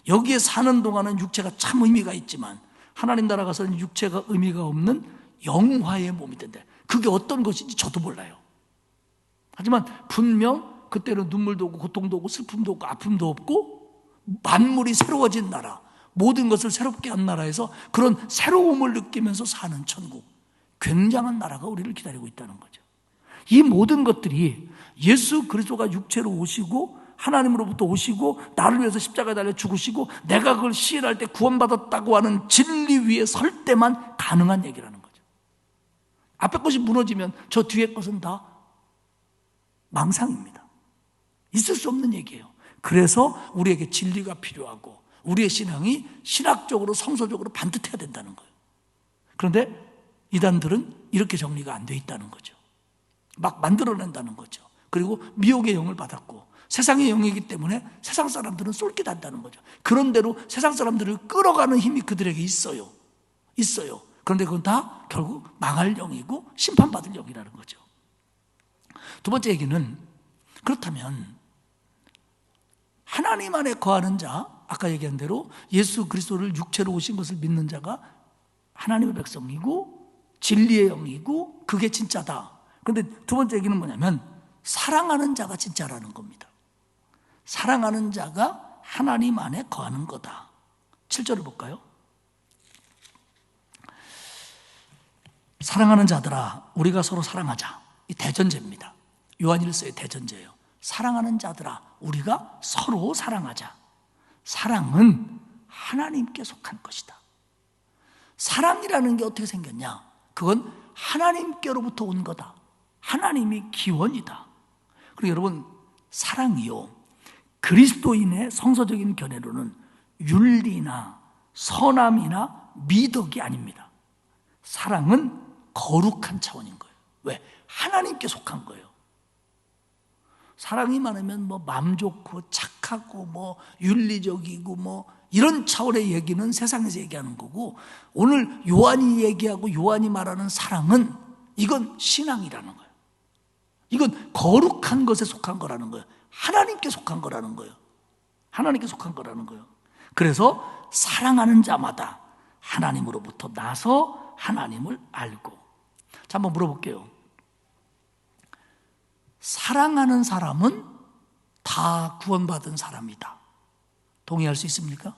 여기에 사는 동안은 육체가 참 의미가 있지만 하나님 나라 가서는 육체가 의미가 없는 영화의 몸이 된다. 그게 어떤 것인지 저도 몰라요. 하지만 분명 그때는 눈물도 없고 고통도 없고 슬픔도 없고 아픔도 없고 만물이 새로워진 나라, 모든 것을 새롭게 한 나라에서 그런 새로움을 느끼면서 사는 천국, 굉장한 나라가 우리를 기다리고 있다는 거죠. 이 모든 것들이 예수 그리스도가 육체로 오시고 하나님으로부터 오시고 나를 위해서 십자가에 달려 죽으시고 내가 그걸 시인할 때 구원받았다고 하는 진리 위에 설 때만 가능한 얘기라는 거죠. 앞에 것이 무너지면 저 뒤에 것은 다 망상입니다. 있을 수 없는 얘기예요. 그래서 우리에게 진리가 필요하고 우리의 신앙이 신학적으로 성서적으로 반듯해야 된다는 거예요. 그런데 이단들은 이렇게 정리가 안 돼 있다는 거죠. 막 만들어낸다는 거죠. 그리고 미혹의 영을 받았고 세상의 영이기 때문에 세상 사람들은 쏠깃한다는 거죠. 그런 대로 세상 사람들을 끌어가는 힘이 그들에게 있어요. 그런데 그건 다 결국 망할 영이고 심판받을 영이라는 거죠. 두 번째 얘기는, 그렇다면 하나님 안에 거하는 자, 아까 얘기한 대로 예수 그리스도를 육체로 오신 것을 믿는 자가 하나님의 백성이고 진리의 영이고 그게 진짜다. 그런데 두 번째 얘기는 뭐냐면 사랑하는 자가 진짜라는 겁니다. 사랑하는 자가 하나님 안에 거하는 거다. 7절을 볼까요? 사랑하는 자들아 우리가 서로 사랑하자. 이 대전제입니다. 요한일서의 대전제예요. 사랑하는 자들아 우리가 서로 사랑하자. 사랑은 하나님께 속한 것이다. 사랑이라는 게 어떻게 생겼냐? 그건 하나님께로부터 온 거다. 하나님이 기원이다. 그리고 여러분, 사랑이요, 그리스도인의 성서적인 견해로는 윤리나 선함이나 미덕이 아닙니다. 사랑은 거룩한 차원인 거예요. 왜? 하나님께 속한 거예요. 사랑이 많으면 뭐 마음 좋고 착하고 뭐 윤리적이고 뭐 이런 차원의 얘기는 세상에서 얘기하는 거고, 오늘 요한이 얘기하고 요한이 말하는 사랑은 이건 신앙이라는 거예요. 이건 거룩한 것에 속한 거라는 거예요. 하나님께 속한 거라는 거예요. 하나님께 속한 거라는 거예요. 그래서 사랑하는 자마다 하나님으로부터 나서 하나님을 알고. 자, 한번 물어볼게요. 사랑하는 사람은 다 구원받은 사람이다. 동의할 수 있습니까?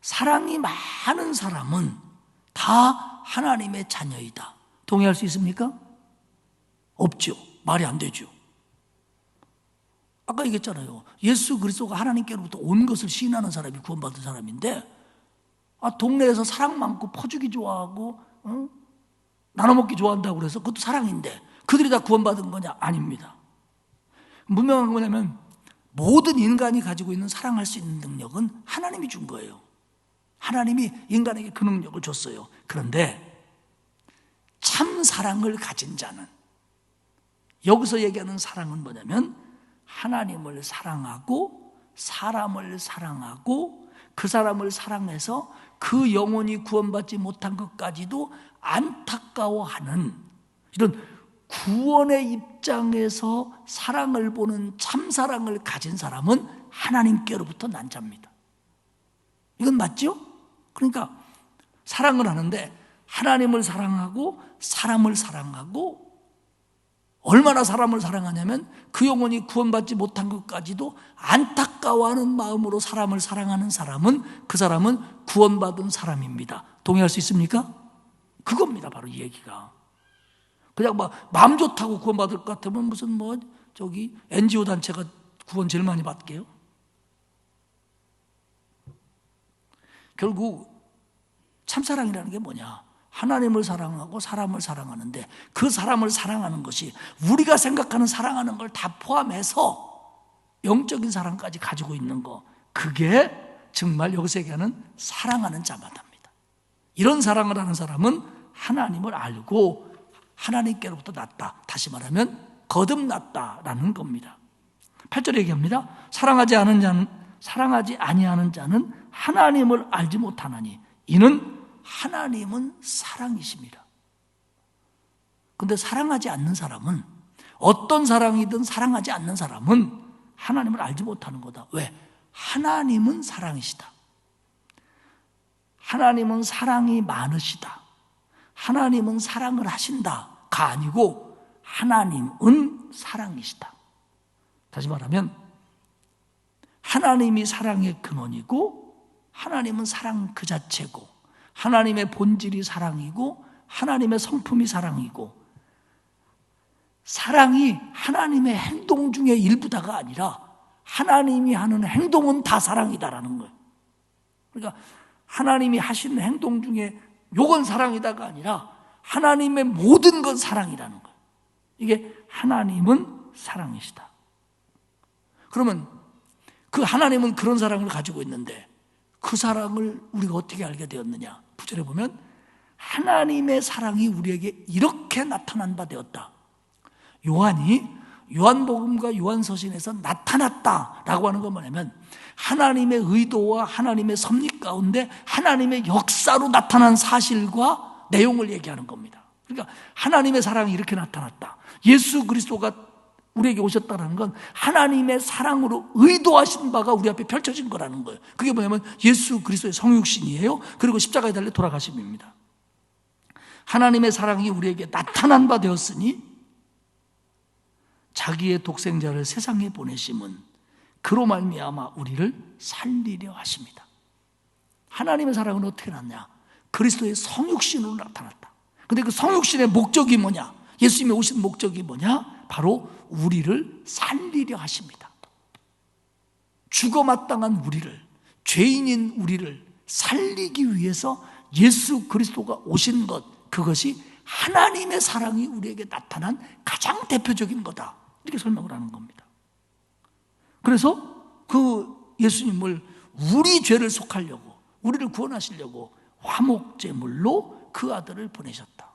사랑이 많은 사람은 다 하나님의 자녀이다. 동의할 수 있습니까? 없죠. 말이 안 되죠. 아까 얘기했잖아요. 예수 그리스도가 하나님께로부터 온 것을 시인하는 사람이 구원받은 사람인데, 동네에서 사랑 많고 퍼주기 좋아하고 나눠 먹기 좋아한다고 그래서 그것도 사랑인데 그들이 다 구원받은 거냐? 아닙니다. 분명한 건 뭐냐면 모든 인간이 가지고 있는 사랑할 수 있는 능력은 하나님이 준 거예요. 하나님이 인간에게 그 능력을 줬어요. 그런데 참 사랑을 가진 자는, 여기서 얘기하는 사랑은 뭐냐면 하나님을 사랑하고 사람을 사랑하고 그 사람을 사랑해서 그 영혼이 구원받지 못한 것까지도 안타까워하는, 이런 구원의 입장에서 사랑을 보는 참사랑을 가진 사람은 하나님께로부터 난 자입니다. 이건 맞죠? 그러니까 사랑을 하는데 하나님을 사랑하고 사람을 사랑하고, 얼마나 사람을 사랑하냐면 그 영혼이 구원받지 못한 것까지도 안타까워하는 마음으로 사람을 사랑하는 사람은, 그 사람은 구원받은 사람입니다. 동의할 수 있습니까? 그겁니다. 바로 이 얘기가. 그냥 마음 좋다고 구원받을 것 같으면 무슨 NGO 단체가 구원 제일 많이 받게요? 결국 참사랑이라는 게 뭐냐? 하나님을 사랑하고 사람을 사랑하는데 그 사람을 사랑하는 것이 우리가 생각하는 사랑하는 걸 다 포함해서 영적인 사랑까지 가지고 있는 거, 그게 정말 여기서 얘기하는 사랑하는 자마다입니다. 이런 사랑을 하는 사람은 하나님을 알고 하나님께로부터 났다. 다시 말하면 거듭났다라는 겁니다. 8절에 얘기합니다. 사랑하지 아니하는 자는 하나님을 알지 못하나니 이는 하나님은 사랑이십니다. 근데 사랑하지 않는 사람은, 어떤 사랑이든 사랑하지 않는 사람은 하나님을 알지 못하는 거다. 왜? 하나님은 사랑이시다. 하나님은 사랑이 많으시다. 하나님은 사랑을 하신다가 아니고 하나님은 사랑이시다. 다시 말하면 하나님이 사랑의 근원이고 하나님은 사랑 그 자체고, 하나님의 본질이 사랑이고 하나님의 성품이 사랑이고, 사랑이 하나님의 행동 중에 일부다가 아니라 하나님이 하는 행동은 다 사랑이다라는 거예요. 그러니까 하나님이 하시는 행동 중에 요건 사랑이다가 아니라 하나님의 모든 건 사랑이라는 거예요. 이게 하나님은 사랑이시다. 그러면 그 하나님은 그런 사랑을 가지고 있는데 그 사랑을 우리가 어떻게 알게 되었느냐? 9절에 보면 하나님의 사랑이 우리에게 이렇게 나타난 바 되었다. 요한이 요한복음과 요한서신에서 나타났다라고 하는 건 뭐냐면 하나님의 의도와 하나님의 섭리 가운데 하나님의 역사로 나타난 사실과 내용을 얘기하는 겁니다. 그러니까 하나님의 사랑이 이렇게 나타났다. 예수 그리스도가 우리에게 오셨다는 건 하나님의 사랑으로 의도하신 바가 우리 앞에 펼쳐진 거라는 거예요. 그게 뭐냐면 예수 그리스도의 성육신이에요. 그리고 십자가에 달려 돌아가심입니다. 하나님의 사랑이 우리에게 나타난 바 되었으니 자기의 독생자를 세상에 보내심은 그로 말미암아 우리를 살리려 하십니다. 하나님의 사랑은 어떻게 났냐? 그리스도의 성육신으로 나타났다. 근데 그 성육신의 목적이 뭐냐? 예수님이 오신 목적이 뭐냐? 바로 우리를 살리려 하십니다. 죽어마땅한 우리를, 죄인인 우리를 살리기 위해서 예수 그리스도가 오신 것, 그것이 하나님의 사랑이 우리에게 나타난 가장 대표적인 거다. 이렇게 설명을 하는 겁니다. 그래서 그 예수님을 우리 죄를 속하려고, 우리를 구원하시려고 화목제물로 그 아들을 보내셨다.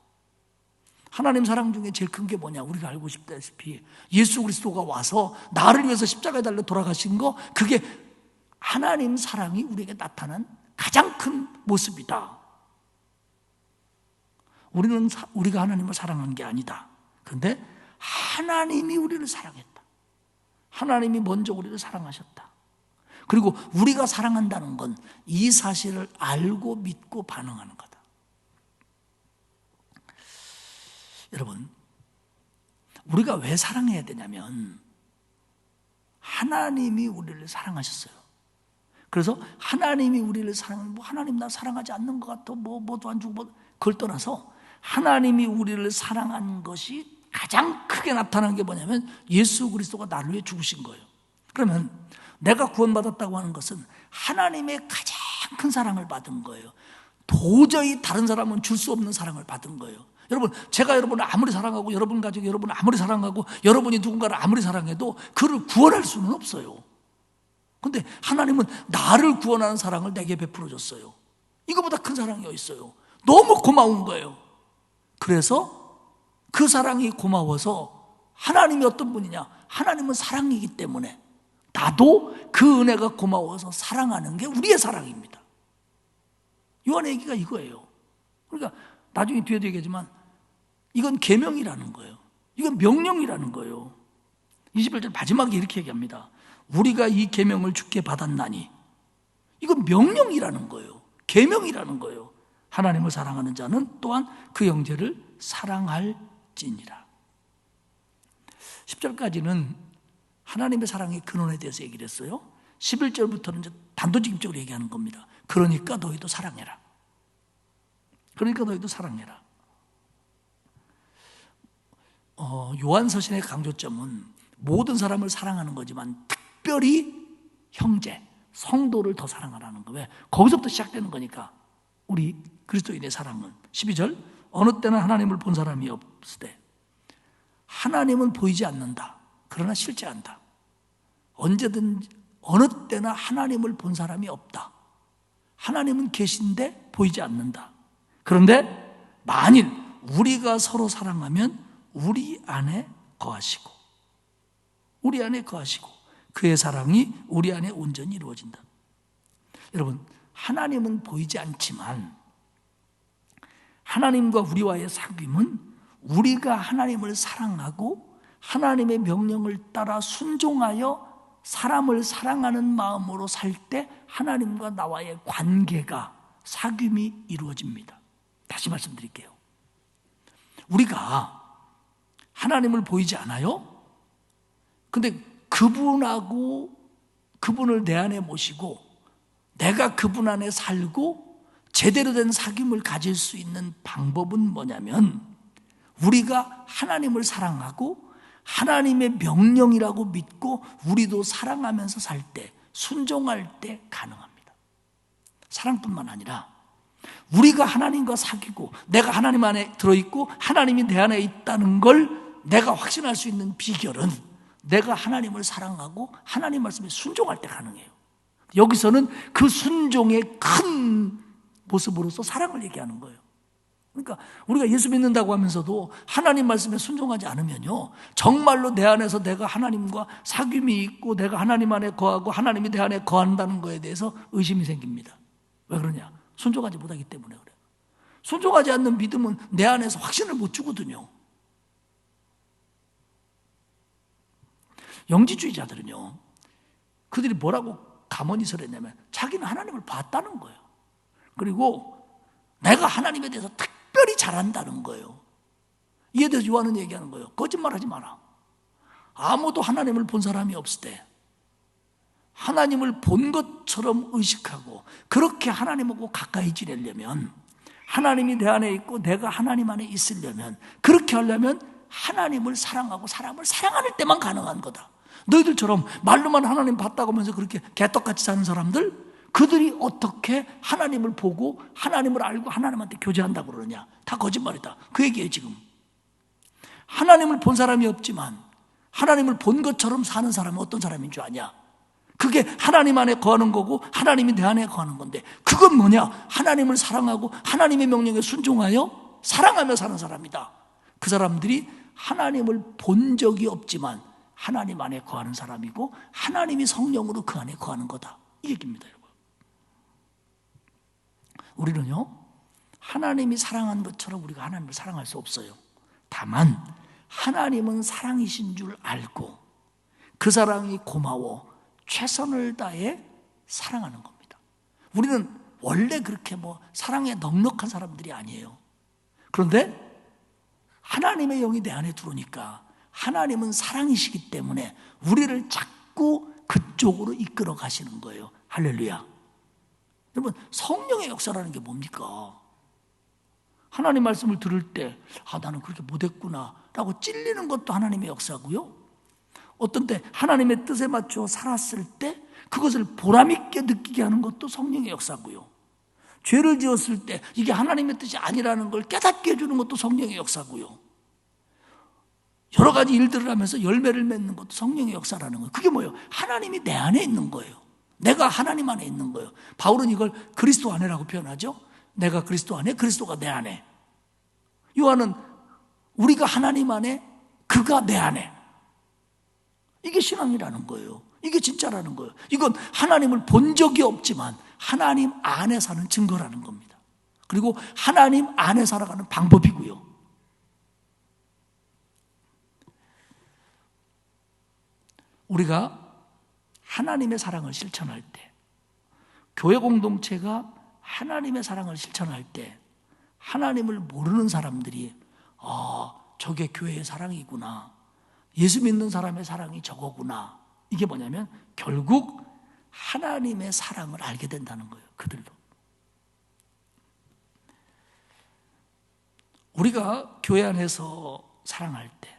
하나님 사랑 중에 제일 큰 게 뭐냐? 우리가 알고 싶다시피 예수 그리스도가 와서 나를 위해서 십자가에 달려 돌아가신 거, 그게 하나님 사랑이 우리에게 나타난 가장 큰 모습이다. 우리가 하나님을 사랑한 게 아니다. 그런데 하나님이 우리를 사랑했다. 하나님이 먼저 우리를 사랑하셨다. 그리고 우리가 사랑한다는 건 이 사실을 알고 믿고 반응하는 거다. 여러분, 우리가 왜 사랑해야 되냐면 하나님이 우리를 사랑하셨어요. 그래서 하나님이 우리를 사랑하면 하나님 나 사랑하지 않는 것 같아, 뭐도 안 주고 그걸 떠나서 하나님이 우리를 사랑한 것이 가장 크게 나타난 게 뭐냐면 예수 그리스도가 나를 위해 죽으신 거예요. 그러면 내가 구원받았다고 하는 것은 하나님의 가장 큰 사랑을 받은 거예요. 도저히 다른 사람은 줄 수 없는 사랑을 받은 거예요. 여러분, 제가 여러분을 아무리 사랑하고 여러분 가족이 여러분을 아무리 사랑하고 여러분이 누군가를 아무리 사랑해도 그를 구원할 수는 없어요. 근데 하나님은 나를 구원하는 사랑을 내게 베풀어 줬어요. 이거보다 큰 사랑이 어디 있어요? 너무 고마운 거예요. 그래서 그 사랑이 고마워서 하나님이 어떤 분이냐? 하나님은 사랑이기 때문에 나도 그 은혜가 고마워서 사랑하는 게 우리의 사랑입니다. 요한의 얘기가 이거예요. 그러니까 나중에 뒤에도 얘기하지만 이건 계명이라는 거예요. 이건 명령이라는 거예요. 21절 마지막에 이렇게 얘기합니다. 우리가 이 계명을 주께 받았나니, 이건 명령이라는 거예요. 계명이라는 거예요. 하나님을 사랑하는 자는 또한 그 형제를 사랑할지니라. 10절까지는 하나님의 사랑의 근원에 대해서 얘기를 했어요. 11절부터는 이제 단도직입적으로 얘기하는 겁니다. 그러니까 너희도 사랑해라. 그러니까 너희도 사랑해라. 요한서신의 강조점은 모든 사람을 사랑하는 거지만 특별히 형제, 성도를 더 사랑하라는 거예요. 거기서부터 시작되는 거니까 우리 그리스도인의 사랑은 12절 어느 때는 하나님을 본 사람이 없을 때 하나님은 보이지 않는다. 그러나 실제한다. 언제든 어느 때나 하나님을 본 사람이 없다. 하나님은 계신데 보이지 않는다. 그런데 만일 우리가 서로 사랑하면 우리 안에 거하시고 그의 사랑이 우리 안에 온전히 이루어진다. 여러분, 하나님은 보이지 않지만 하나님과 우리와의 사귐은 우리가 하나님을 사랑하고 하나님의 명령을 따라 순종하여 사람을 사랑하는 마음으로 살 때 하나님과 나와의 관계가, 사귐이 이루어집니다. 다시 말씀드릴게요. 우리가 하나님을 보이지 않아요? 근데 그분을 내 안에 모시고 내가 그분 안에 살고 제대로 된 사귐을 가질 수 있는 방법은 뭐냐면 우리가 하나님을 사랑하고 하나님의 명령이라고 믿고 우리도 사랑하면서 살 때, 순종할 때 가능합니다. 사랑뿐만 아니라 우리가 하나님과 사귀고 내가 하나님 안에 들어있고 하나님이 내 안에 있다는 걸 내가 확신할 수 있는 비결은 내가 하나님을 사랑하고 하나님 말씀에 순종할 때 가능해요. 여기서는 그 순종의 큰 모습으로서 사랑을 얘기하는 거예요. 그러니까 우리가 예수 믿는다고 하면서도 하나님 말씀에 순종하지 않으면요, 정말로 내 안에서 내가 하나님과 사귐이 있고 내가 하나님 안에 거하고 하나님이 내 안에 거한다는 거에 대해서 의심이 생깁니다. 왜 그러냐? 순종하지 못하기 때문에 그래요. 순종하지 않는 믿음은 내 안에서 확신을 못 주거든요. 영지주의자들은요, 그들이 뭐라고 가만히 서랬냐면 자기는 하나님을 봤다는 거예요. 그리고 내가 하나님에 대해서 특별히 잘한다는 거예요. 이에 대해서 요한은 얘기하는 거예요. 거짓말하지 마라. 아무도 하나님을 본 사람이 없을 때 하나님을 본 것처럼 의식하고 그렇게 하나님하고 가까이 지내려면, 하나님이 내 안에 있고 내가 하나님 안에 있으려면, 그렇게 하려면 하나님을 사랑하고 사람을 사랑하는 때만 가능한 거다. 너희들처럼 말로만 하나님 봤다고 하면서 그렇게 개떡같이 사는 사람들, 그들이 어떻게 하나님을 보고 하나님을 알고 하나님한테 교제한다고 그러냐? 다 거짓말이다. 그 얘기예요. 지금 하나님을 본 사람이 없지만 하나님을 본 것처럼 사는 사람은 어떤 사람인 줄 아냐? 그게 하나님 안에 거하는 거고 하나님이 내 안에 거하는 건데, 그건 뭐냐? 하나님을 사랑하고 하나님의 명령에 순종하여 사랑하며 사는 사람이다. 그 사람들이 하나님을 본 적이 없지만 하나님 안에 거하는 사람이고 하나님이 성령으로 그 안에 거하는 거다. 이 얘기입니다. 여러분, 우리는요, 하나님이 사랑한 것처럼 우리가 하나님을 사랑할 수 없어요. 다만 하나님은 사랑이신 줄 알고 그 사랑이 고마워 최선을 다해 사랑하는 겁니다. 우리는 원래 그렇게 사랑에 넉넉한 사람들이 아니에요. 그런데 하나님의 영이 내 안에 들어오니까 하나님은 사랑이시기 때문에 우리를 자꾸 그쪽으로 이끌어 가시는 거예요. 할렐루야. 여러분, 성령의 역사라는 게 뭡니까? 하나님 말씀을 들을 때 나는 그렇게 못했구나 라고 찔리는 것도 하나님의 역사고요, 어떤 때 하나님의 뜻에 맞춰 살았을 때 그것을 보람있게 느끼게 하는 것도 성령의 역사고요, 죄를 지었을 때 이게 하나님의 뜻이 아니라는 걸 깨닫게 해주는 것도 성령의 역사고요, 여러 가지 일들을 하면서 열매를 맺는 것도 성령의 역사라는 거예요. 그게 뭐예요? 하나님이 내 안에 있는 거예요. 내가 하나님 안에 있는 거예요. 바울은 이걸 그리스도 안에라고 표현하죠. 내가 그리스도 안에, 그리스도가 내 안에. 요한은 우리가 하나님 안에, 그가 내 안에. 이게 신앙이라는 거예요. 이게 진짜라는 거예요. 이건 하나님을 본 적이 없지만 하나님 안에 사는 증거라는 겁니다. 그리고 하나님 안에 살아가는 방법이고요. 우리가 하나님의 사랑을 실천할 때, 교회 공동체가 하나님의 사랑을 실천할 때 하나님을 모르는 사람들이 저게 교회의 사랑이구나, 예수 믿는 사람의 사랑이 저거구나, 이게 뭐냐면 결국 하나님의 사랑을 알게 된다는 거예요. 그들도. 우리가 교회 안에서 사랑할 때,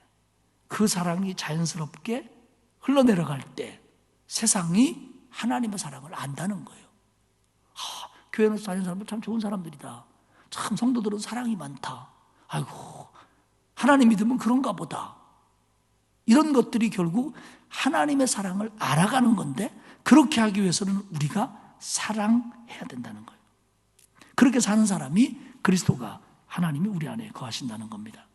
그 사랑이 자연스럽게 흘러내려갈 때 세상이 하나님의 사랑을 안다는 거예요. 교회에서 다니는 사람들 참 좋은 사람들이다, 참 성도들은 사랑이 많다, 아이고 하나님 믿으면 그런가 보다, 이런 것들이 결국 하나님의 사랑을 알아가는 건데, 그렇게 하기 위해서는 우리가 사랑해야 된다는 거예요. 그렇게 사는 사람이 그리스도가, 하나님이 우리 안에 거하신다는 겁니다.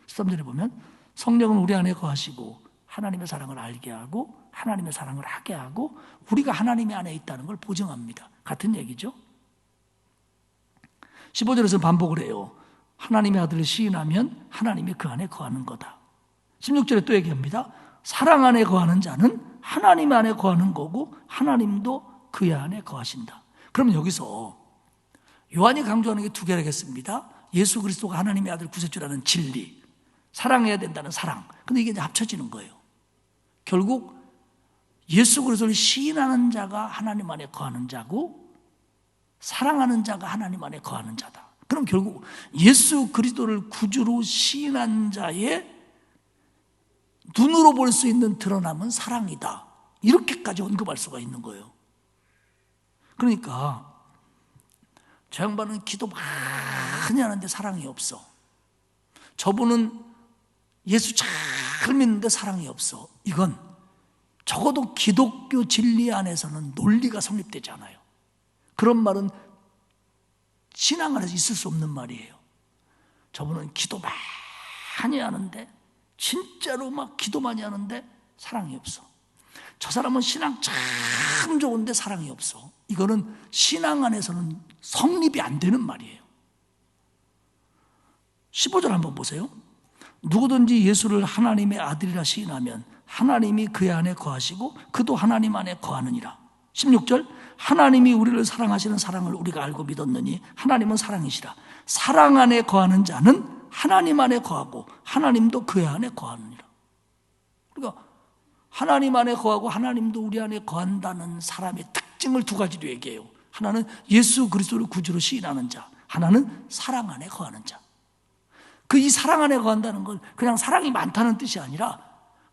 13절에 보면 성령은 우리 안에 거하시고 하나님의 사랑을 알게 하고 하나님의 사랑을 하게 하고 우리가 하나님의 안에 있다는 걸 보증합니다. 같은 얘기죠. 15절에서 반복을 해요. 하나님의 아들을 시인하면 하나님이 그 안에 거하는 거다. 16절에 또 얘기합니다. 사랑 안에 거하는 자는 하나님 안에 거하는 거고 하나님도 그의 안에 거하신다. 그러면 여기서 요한이 강조하는 게 두 개라겠습니다. 예수 그리스도가 하나님의 아들 구세주라는 진리, 사랑해야 된다는 사랑. 근데 이게 이제 합쳐지는 거예요. 결국 예수 그리스도를 시인하는 자가 하나님 안에 거하는 자고 사랑하는 자가 하나님 안에 거하는 자다. 그럼 결국 예수 그리스도를 구주로 시인한 자의 눈으로 볼 수 있는 드러남은 사랑이다, 이렇게까지 언급할 수가 있는 거예요. 그러니까 저 양반은 기도 많이 하는데 사랑이 없어, 저분은 예수 잘 믿는데 사랑이 없어, 이건 적어도 기독교 진리 안에서는 논리가 성립되지 않아요. 그런 말은 신앙 안에서 있을 수 없는 말이에요. 저분은 기도 많이 하는데, 진짜로 막 기도 많이 하는데 사랑이 없어, 저 사람은 신앙 참 좋은데 사랑이 없어, 이거는 신앙 안에서는 성립이 안 되는 말이에요. 15절 한번 보세요. 누구든지 예수를 하나님의 아들이라 시인하면 하나님이 그의 안에 거하시고 그도 하나님 안에 거하느니라. 16절, 하나님이 우리를 사랑하시는 사랑을 우리가 알고 믿었느니 하나님은 사랑이시라. 사랑 안에 거하는 자는 하나님 안에 거하고 하나님도 그의 안에 거하느니라. 그러니까 하나님 안에 거하고 하나님도 우리 안에 거한다는 사람의 특징을 두 가지로 얘기해요. 하나는 예수 그리스도를 구주로 시인하는 자, 하나는 사랑 안에 거하는 자. 그 이 사랑 안에 거한다는 건 그냥 사랑이 많다는 뜻이 아니라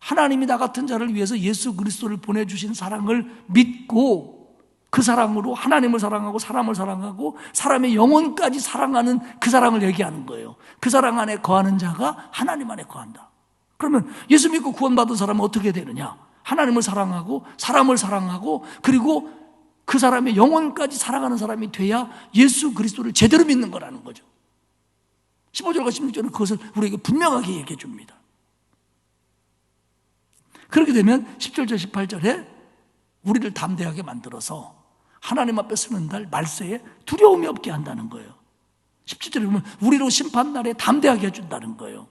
하나님이 나 같은 자를 위해서 예수 그리스도를 보내주신 사랑을 믿고 그 사랑으로 하나님을 사랑하고 사람을 사랑하고 사람의 영혼까지 사랑하는 그 사랑을 얘기하는 거예요. 그 사랑 안에 거하는 자가 하나님 안에 거한다. 그러면 예수 믿고 구원받은 사람은 어떻게 되느냐? 하나님을 사랑하고 사람을 사랑하고 그리고 그 사람의 영혼까지 사랑하는 사람이 돼야 예수 그리스도를 제대로 믿는 거라는 거죠. 15절과 16절은 그것을 우리에게 분명하게 얘기해 줍니다. 그렇게 되면 17절, 18절에 우리를 담대하게 만들어서 하나님 앞에 서는 날 말세에 두려움이 없게 한다는 거예요. 17절에 보면 우리로 심판날에 담대하게 해준다는 거예요.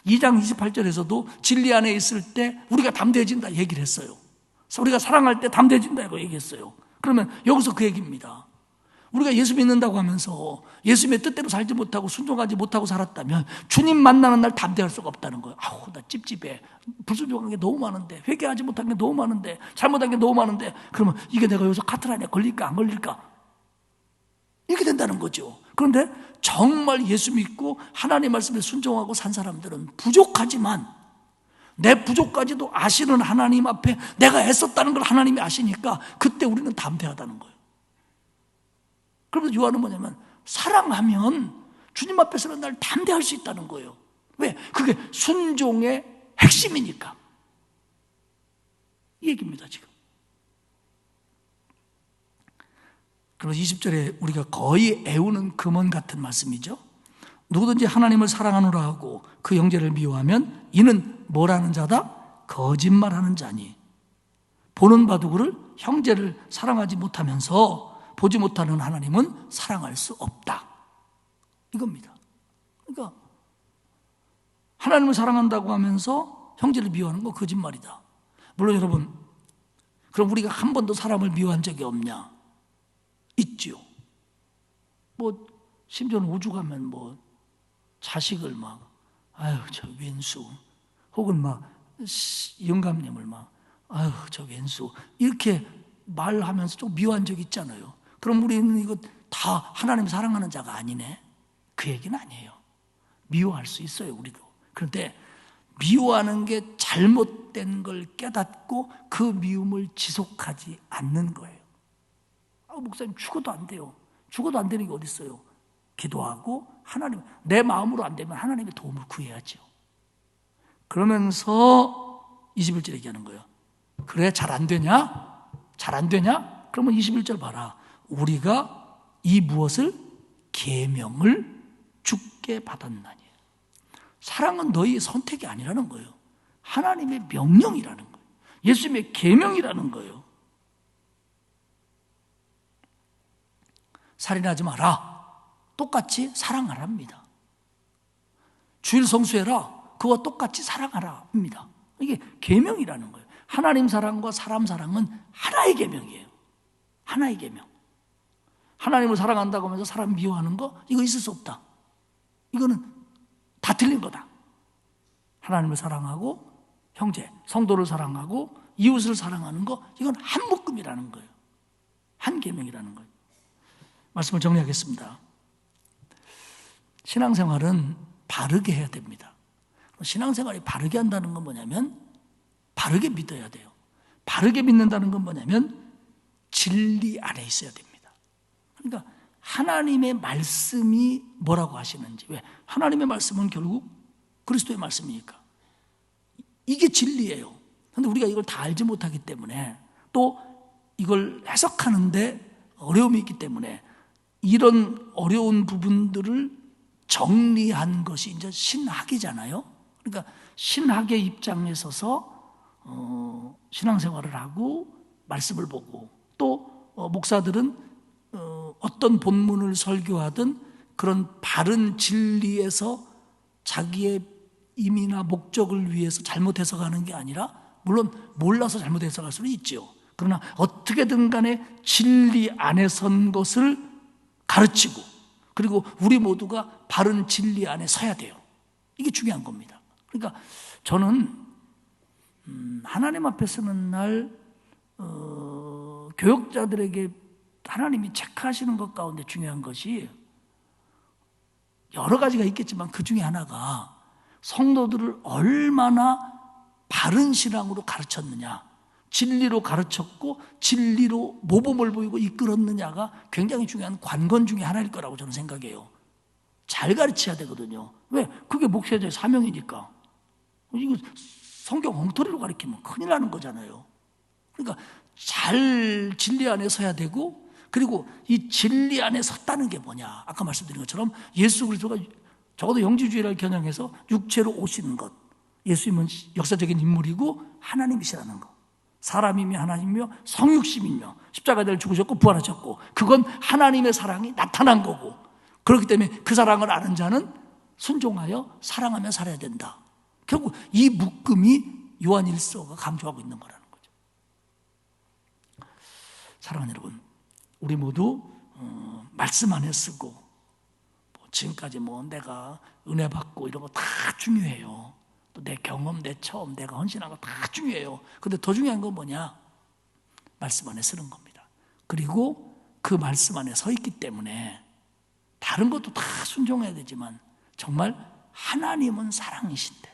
2장 28절에서도 진리 안에 있을 때 우리가 담대해진다 얘기를 했어요. 우리가 사랑할 때 담대해진다 이거 얘기했어요. 그러면 여기서 그 얘기입니다. 우리가 예수 믿는다고 하면서 예수님의 뜻대로 살지 못하고 순종하지 못하고 살았다면 주님 만나는 날 담대할 수가 없다는 거예요. 아우, 나 찝찝해. 불순종한 게 너무 많은데, 회개하지 못한 게 너무 많은데, 잘못한 게 너무 많은데, 그러면 이게 내가 여기서 카트라인에 걸릴까 안 걸릴까? 이렇게 된다는 거죠. 그런데 정말 예수 믿고 하나님 말씀에 순종하고 산 사람들은 부족하지만 내 부족까지도 아시는 하나님 앞에 내가 애썼다는 걸 하나님이 아시니까 그때 우리는 담대하다는 거예요. 그러면서 요한은 뭐냐면 사랑하면 주님 앞에서는 날 담대할 수 있다는 거예요. 왜? 그게 순종의 핵심이니까. 이 얘기입니다, 지금. 그래서 20절에 우리가 거의 애우는 금원 같은 말씀이죠. 누구든지 하나님을 사랑하노라 하고 그 형제를 미워하면 이는 뭐라는 자다? 거짓말하는 자니 보는 바도 그를 형제를 사랑하지 못하면서 보지 못하는 하나님은 사랑할 수 없다. 이겁니다. 그러니까 하나님을 사랑한다고 하면서 형제를 미워하는 거 거짓말이다. 물론 여러분, 그럼 우리가 한 번도 사람을 미워한 적이 없냐? 있지요. 뭐 심지어는 우주 가면 뭐 자식을 막 아유 저 왼수, 혹은 막 영감님을 막 아유 저 왼수 이렇게 말하면서 좀 미워한 적이 있잖아요. 그럼 우리는 이거 다 하나님 사랑하는 자가 아니네? 그 얘기는 아니에요. 미워할 수 있어요, 우리도. 그런데 미워하는 게 잘못된 걸 깨닫고 그 미움을 지속하지 않는 거예요. 목사님 죽어도 안 돼요. 죽어도 안 되는 게 어디 있어요? 기도하고 하나님, 내 마음으로 안 되면 하나님의 도움을 구해야죠. 그러면서 21절 얘기하는 거예요. 그래 잘 안 되냐? 잘 안 되냐? 그러면 21절 봐라. 우리가 이 무엇을? 계명을 주께 받았나니. 사랑은 너희의 선택이 아니라는 거예요. 하나님의 명령이라는 거예요. 예수님의 계명이라는 거예요. 살인하지 마라. 똑같이 사랑하랍니다. 주일 성수해라. 그와 똑같이 사랑하랍니다. 이게 계명이라는 거예요. 하나님 사랑과 사람 사랑은 하나의 계명이에요. 하나의 계명. 하나님을 사랑한다고 하면서 사람 미워하는 거 이거 있을 수 없다. 이거는 다 틀린 거다. 하나님을 사랑하고 형제, 성도를 사랑하고 이웃을 사랑하는 거 이건 한 묶음이라는 거예요. 한 계명이라는 거예요. 말씀을 정리하겠습니다. 신앙생활은 바르게 해야 됩니다. 신앙생활이 바르게 한다는 건 뭐냐면 바르게 믿어야 돼요. 바르게 믿는다는 건 뭐냐면 진리 안에 있어야 됩니다. 그러니까 하나님의 말씀이 뭐라고 하시는지, 왜? 하나님의 말씀은 결국 그리스도의 말씀이니까 이게 진리예요. 그런데 우리가 이걸 다 알지 못하기 때문에 또 이걸 해석하는데 어려움이 있기 때문에 이런 어려운 부분들을 정리한 것이 이제 신학이잖아요. 그러니까 신학의 입장에 서서 신앙생활을 하고 말씀을 보고 또 목사들은 어떤 본문을 설교하든 그런 바른 진리에서 자기의 임의나 목적을 위해서 잘못 해석하는 게 아니라, 물론 몰라서 잘못 해석할 수는 있죠. 그러나 어떻게든 간에 진리 안에 선 것을 가르치고, 그리고 우리 모두가 바른 진리 안에 서야 돼요. 이게 중요한 겁니다. 그러니까 저는 하나님 앞에 서는 날 교역자들에게 하나님이 체크하시는 것 가운데 중요한 것이 여러 가지가 있겠지만 그 중에 하나가 성도들을 얼마나 바른 신앙으로 가르쳤느냐, 진리로 가르쳤고 진리로 모범을 보이고 이끌었느냐가 굉장히 중요한 관건 중에 하나일 거라고 저는 생각해요. 잘 가르쳐야 되거든요. 왜? 그게 목회자의 사명이니까. 이거 성경 엉터리로 가르치면 큰일 나는 거잖아요. 그러니까 잘 진리 안에 서야 되고, 그리고 이 진리 안에 섰다는 게 뭐냐, 아까 말씀드린 것처럼 예수 그리스도가 적어도 영지주의를 겨냥해서 육체로 오시는 것, 예수님은 역사적인 인물이고 하나님이시라는 것, 사람이며 하나님이며 성육신이며 십자가에 죽으셨고 부활하셨고, 그건 하나님의 사랑이 나타난 거고, 그렇기 때문에 그 사랑을 아는 자는 순종하여 사랑하며 살아야 된다. 결국 이 묶음이 요한 1서가 강조하고 있는 거라는 거죠. 사랑하는 여러분, 우리 모두 말씀 안에 쓰고 지금까지 내가 은혜 받고 이런 거 다 중요해요. 또 내 경험, 내 처음, 내가 헌신한 거 다 중요해요. 근데 더 중요한 건 뭐냐? 말씀 안에 쓰는 겁니다. 그리고 그 말씀 안에 서 있기 때문에 다른 것도 다 순종해야 되지만 정말 하나님은 사랑이신데,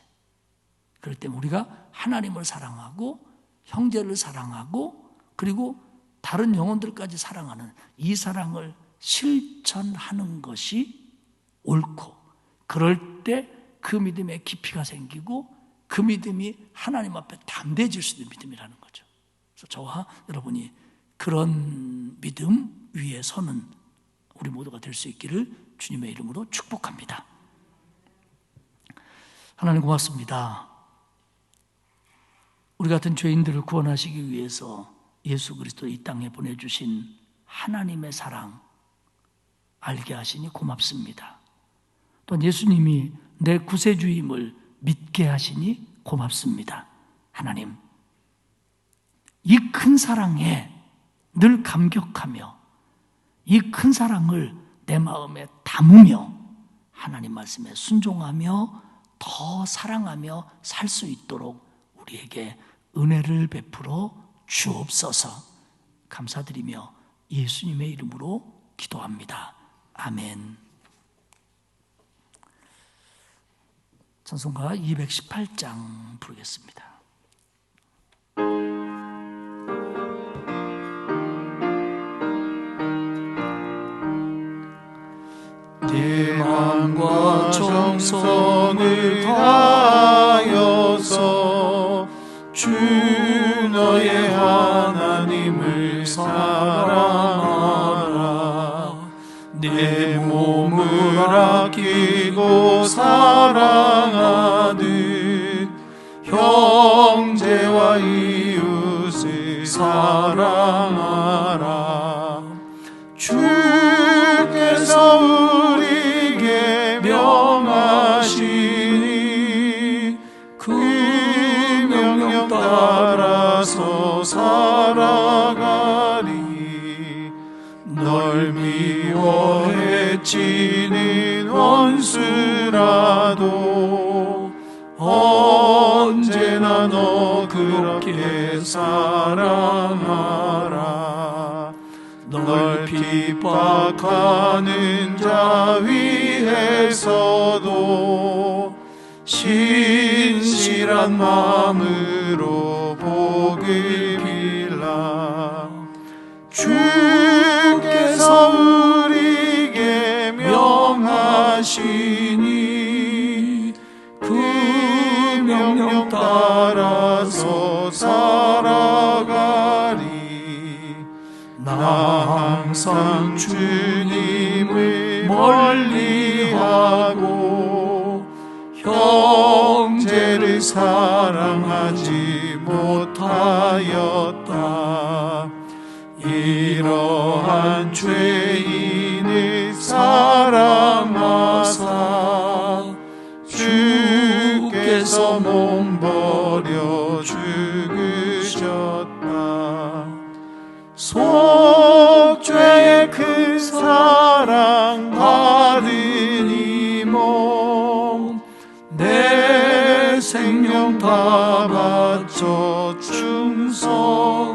그럴 때 우리가 하나님을 사랑하고 형제를 사랑하고 그리고 다른 영혼들까지 사랑하는 이 사랑을 실천하는 것이 옳고, 그럴 때 그 믿음에 깊이가 생기고 그 믿음이 하나님 앞에 담대해질 수 있는 믿음이라는 거죠. 그래서 저와 여러분이 그런 믿음 위에 서는 우리 모두가 될 수 있기를 주님의 이름으로 축복합니다. 하나님 고맙습니다. 우리 같은 죄인들을 구원하시기 위해서 예수 그리스도 이 땅에 보내주신 하나님의 사랑 알게 하시니 고맙습니다. 또 예수님이 내 구세주임을 믿게 하시니 고맙습니다. 하나님, 이 큰 사랑에 늘 감격하며 이 큰 사랑을 내 마음에 담으며 하나님 말씀에 순종하며 더 사랑하며 살 수 있도록 우리에게 은혜를 베풀어 주옵소서. 감사드리며 예수님의 이름으로 기도합니다. 아멘. 찬송가 218장 부르겠습니다. 내 마음과 정성을 다하여서 주 너의 하나님을 사랑하라. 내 몸을 아끼고 사랑하듯 형제와 이웃을 사랑하라. 주께서 우리에게 명하시니 그 명령 따라서 살아가리. 널 미워 해치는 원수라도 언제나 너 그렇게 사랑하라. 널 핍박하는 자 위에서도 신실한 마음으로 복을 빌라. 주께서 우리에게 명하시니 그 명령 따라서 살아가리. 나 항상 주님을 멀리하고 형제를 사랑하지 못하였다. 이러한 죄인을 사랑하사 주께서 몸버려 죽으셨다. 속죄의 그 사랑 받은 이 몸 내 생명 다 바쳐 충성하리.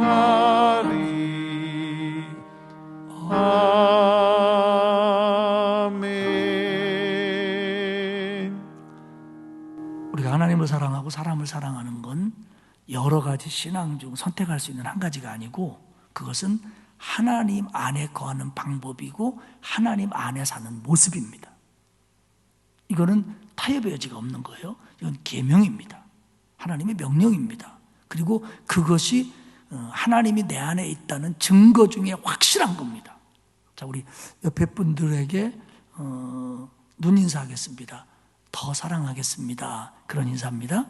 아멘. 우리가 하나님을 사랑하고 사람을 사랑하는 건 여러 가지 신앙 중 선택할 수 있는 한 가지가 아니고, 그것은 하나님 안에 거하는 방법이고 하나님 안에 사는 모습입니다. 이거는 타협의 여지가 없는 거예요. 이건 계명입니다. 하나님의 명령입니다. 그리고 그것이 하나님이 내 안에 있다는 증거 중에 확실한 겁니다. 자, 우리 옆에 분들에게 눈인사하겠습니다. 더 사랑하겠습니다. 그런 인사입니다.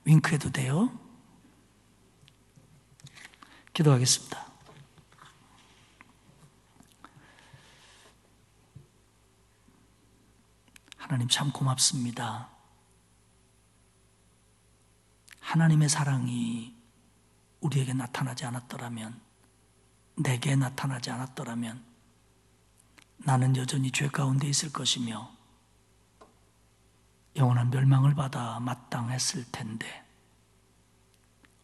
윙크해도 돼요. 기도하겠습니다. 하나님 참 고맙습니다. 하나님의 사랑이 우리에게 나타나지 않았더라면 내게 나타나지 않았더라면 나는 여전히 죄 가운데 있을 것이며 영원한 멸망을 받아 마땅했을 텐데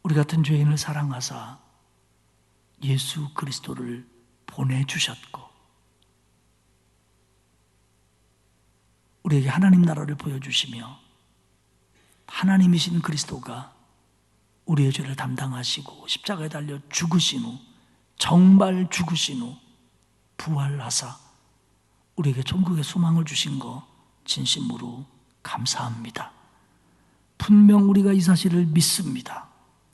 우리 같은 죄인을 사랑하사 예수 그리스도를 보내주셨고 우리에게 하나님 나라를 보여주시며 하나님이신 그리스도가 우리의 죄를 담당하시고 십자가에 달려 죽으신 후 정말 죽으신 후 부활하사 우리에게 천국의 소망을 주신 거 진심으로 감사합니다. 분명 우리가 이 사실을 믿습니다.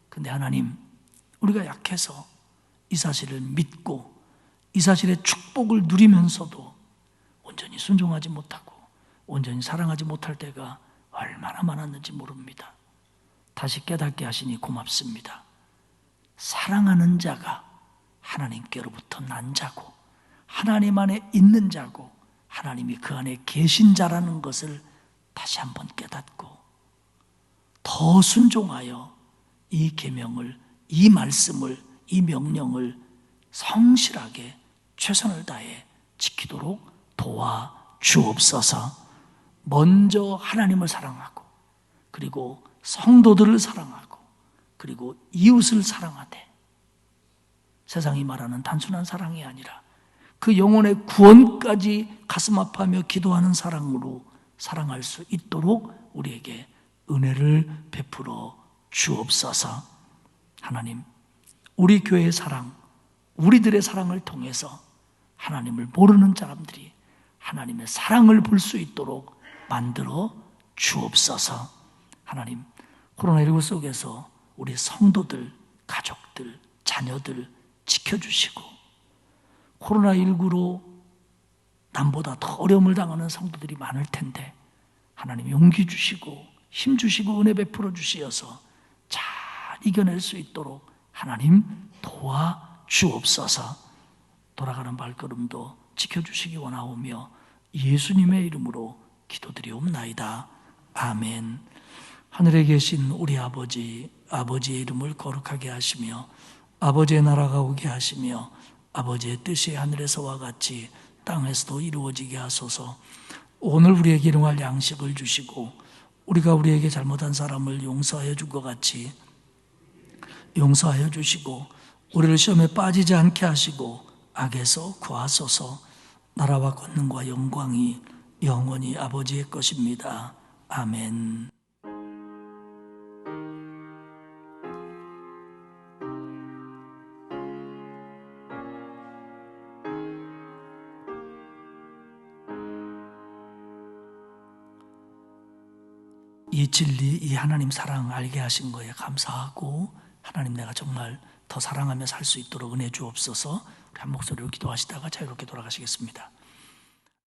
근데 하나님, 우리가 약해서 이 사실을 믿고 이 사실의 축복을 누리면서도 온전히 순종하지 못하고 온전히 사랑하지 못할 때가 얼마나 많았는지 모릅니다. 다시 깨닫게 하시니 고맙습니다. 사랑하는 자가 하나님께로부터 난 자고 하나님 안에 있는 자고 하나님이 그 안에 계신 자라는 것을 다시 한번 깨닫고 더 순종하여 이 계명을, 이 말씀을, 이 명령을 성실하게 최선을 다해 지키도록 도와주옵소서. 먼저 하나님을 사랑하고 그리고 성도들을 사랑하고 그리고 이웃을 사랑하되 세상이 말하는 단순한 사랑이 아니라 그 영혼의 구원까지 가슴 아파하며 기도하는 사랑으로 사랑할 수 있도록 우리에게 은혜를 베풀어 주옵소서. 하나님, 우리 교회의 사랑, 우리들의 사랑을 통해서 하나님을 모르는 사람들이 하나님의 사랑을 볼 수 있도록 만들어 주옵소서. 하나님, 코로나19 속에서 우리 성도들, 가족들, 자녀들 지켜주시고 코로나19로 남보다 더 어려움을 당하는 성도들이 많을 텐데 하나님 용기 주시고 힘 주시고 은혜 베풀어 주시어서 잘 이겨낼 수 있도록 하나님 도와주옵소서. 돌아가는 발걸음도 지켜주시기 원하오며 예수님의 이름으로 기도드리옵나이다. 아멘. 하늘에 계신 우리 아버지, 아버지의 이름을 거룩하게 하시며 아버지의 나라가 오게 하시며 아버지의 뜻이 하늘에서와 같이 땅에서도 이루어지게 하소서. 오늘 우리에게 일용할 양식을 주시고 우리가 우리에게 잘못한 사람을 용서하여 준 것 같이 용서하여 주시고 우리를 시험에 빠지지 않게 하시고 악에서 구하소서. 나라와 권능과 영광이 영원히 아버지의 것입니다. 아멘. 이 진리, 이 하나님 사랑 알게 하신 거에 감사하고 하나님 내가 정말 더 사랑하며 살 수 있도록 은혜 주옵소서. 우리 한 목소리로 기도하시다가 자유롭게 돌아가시겠습니다.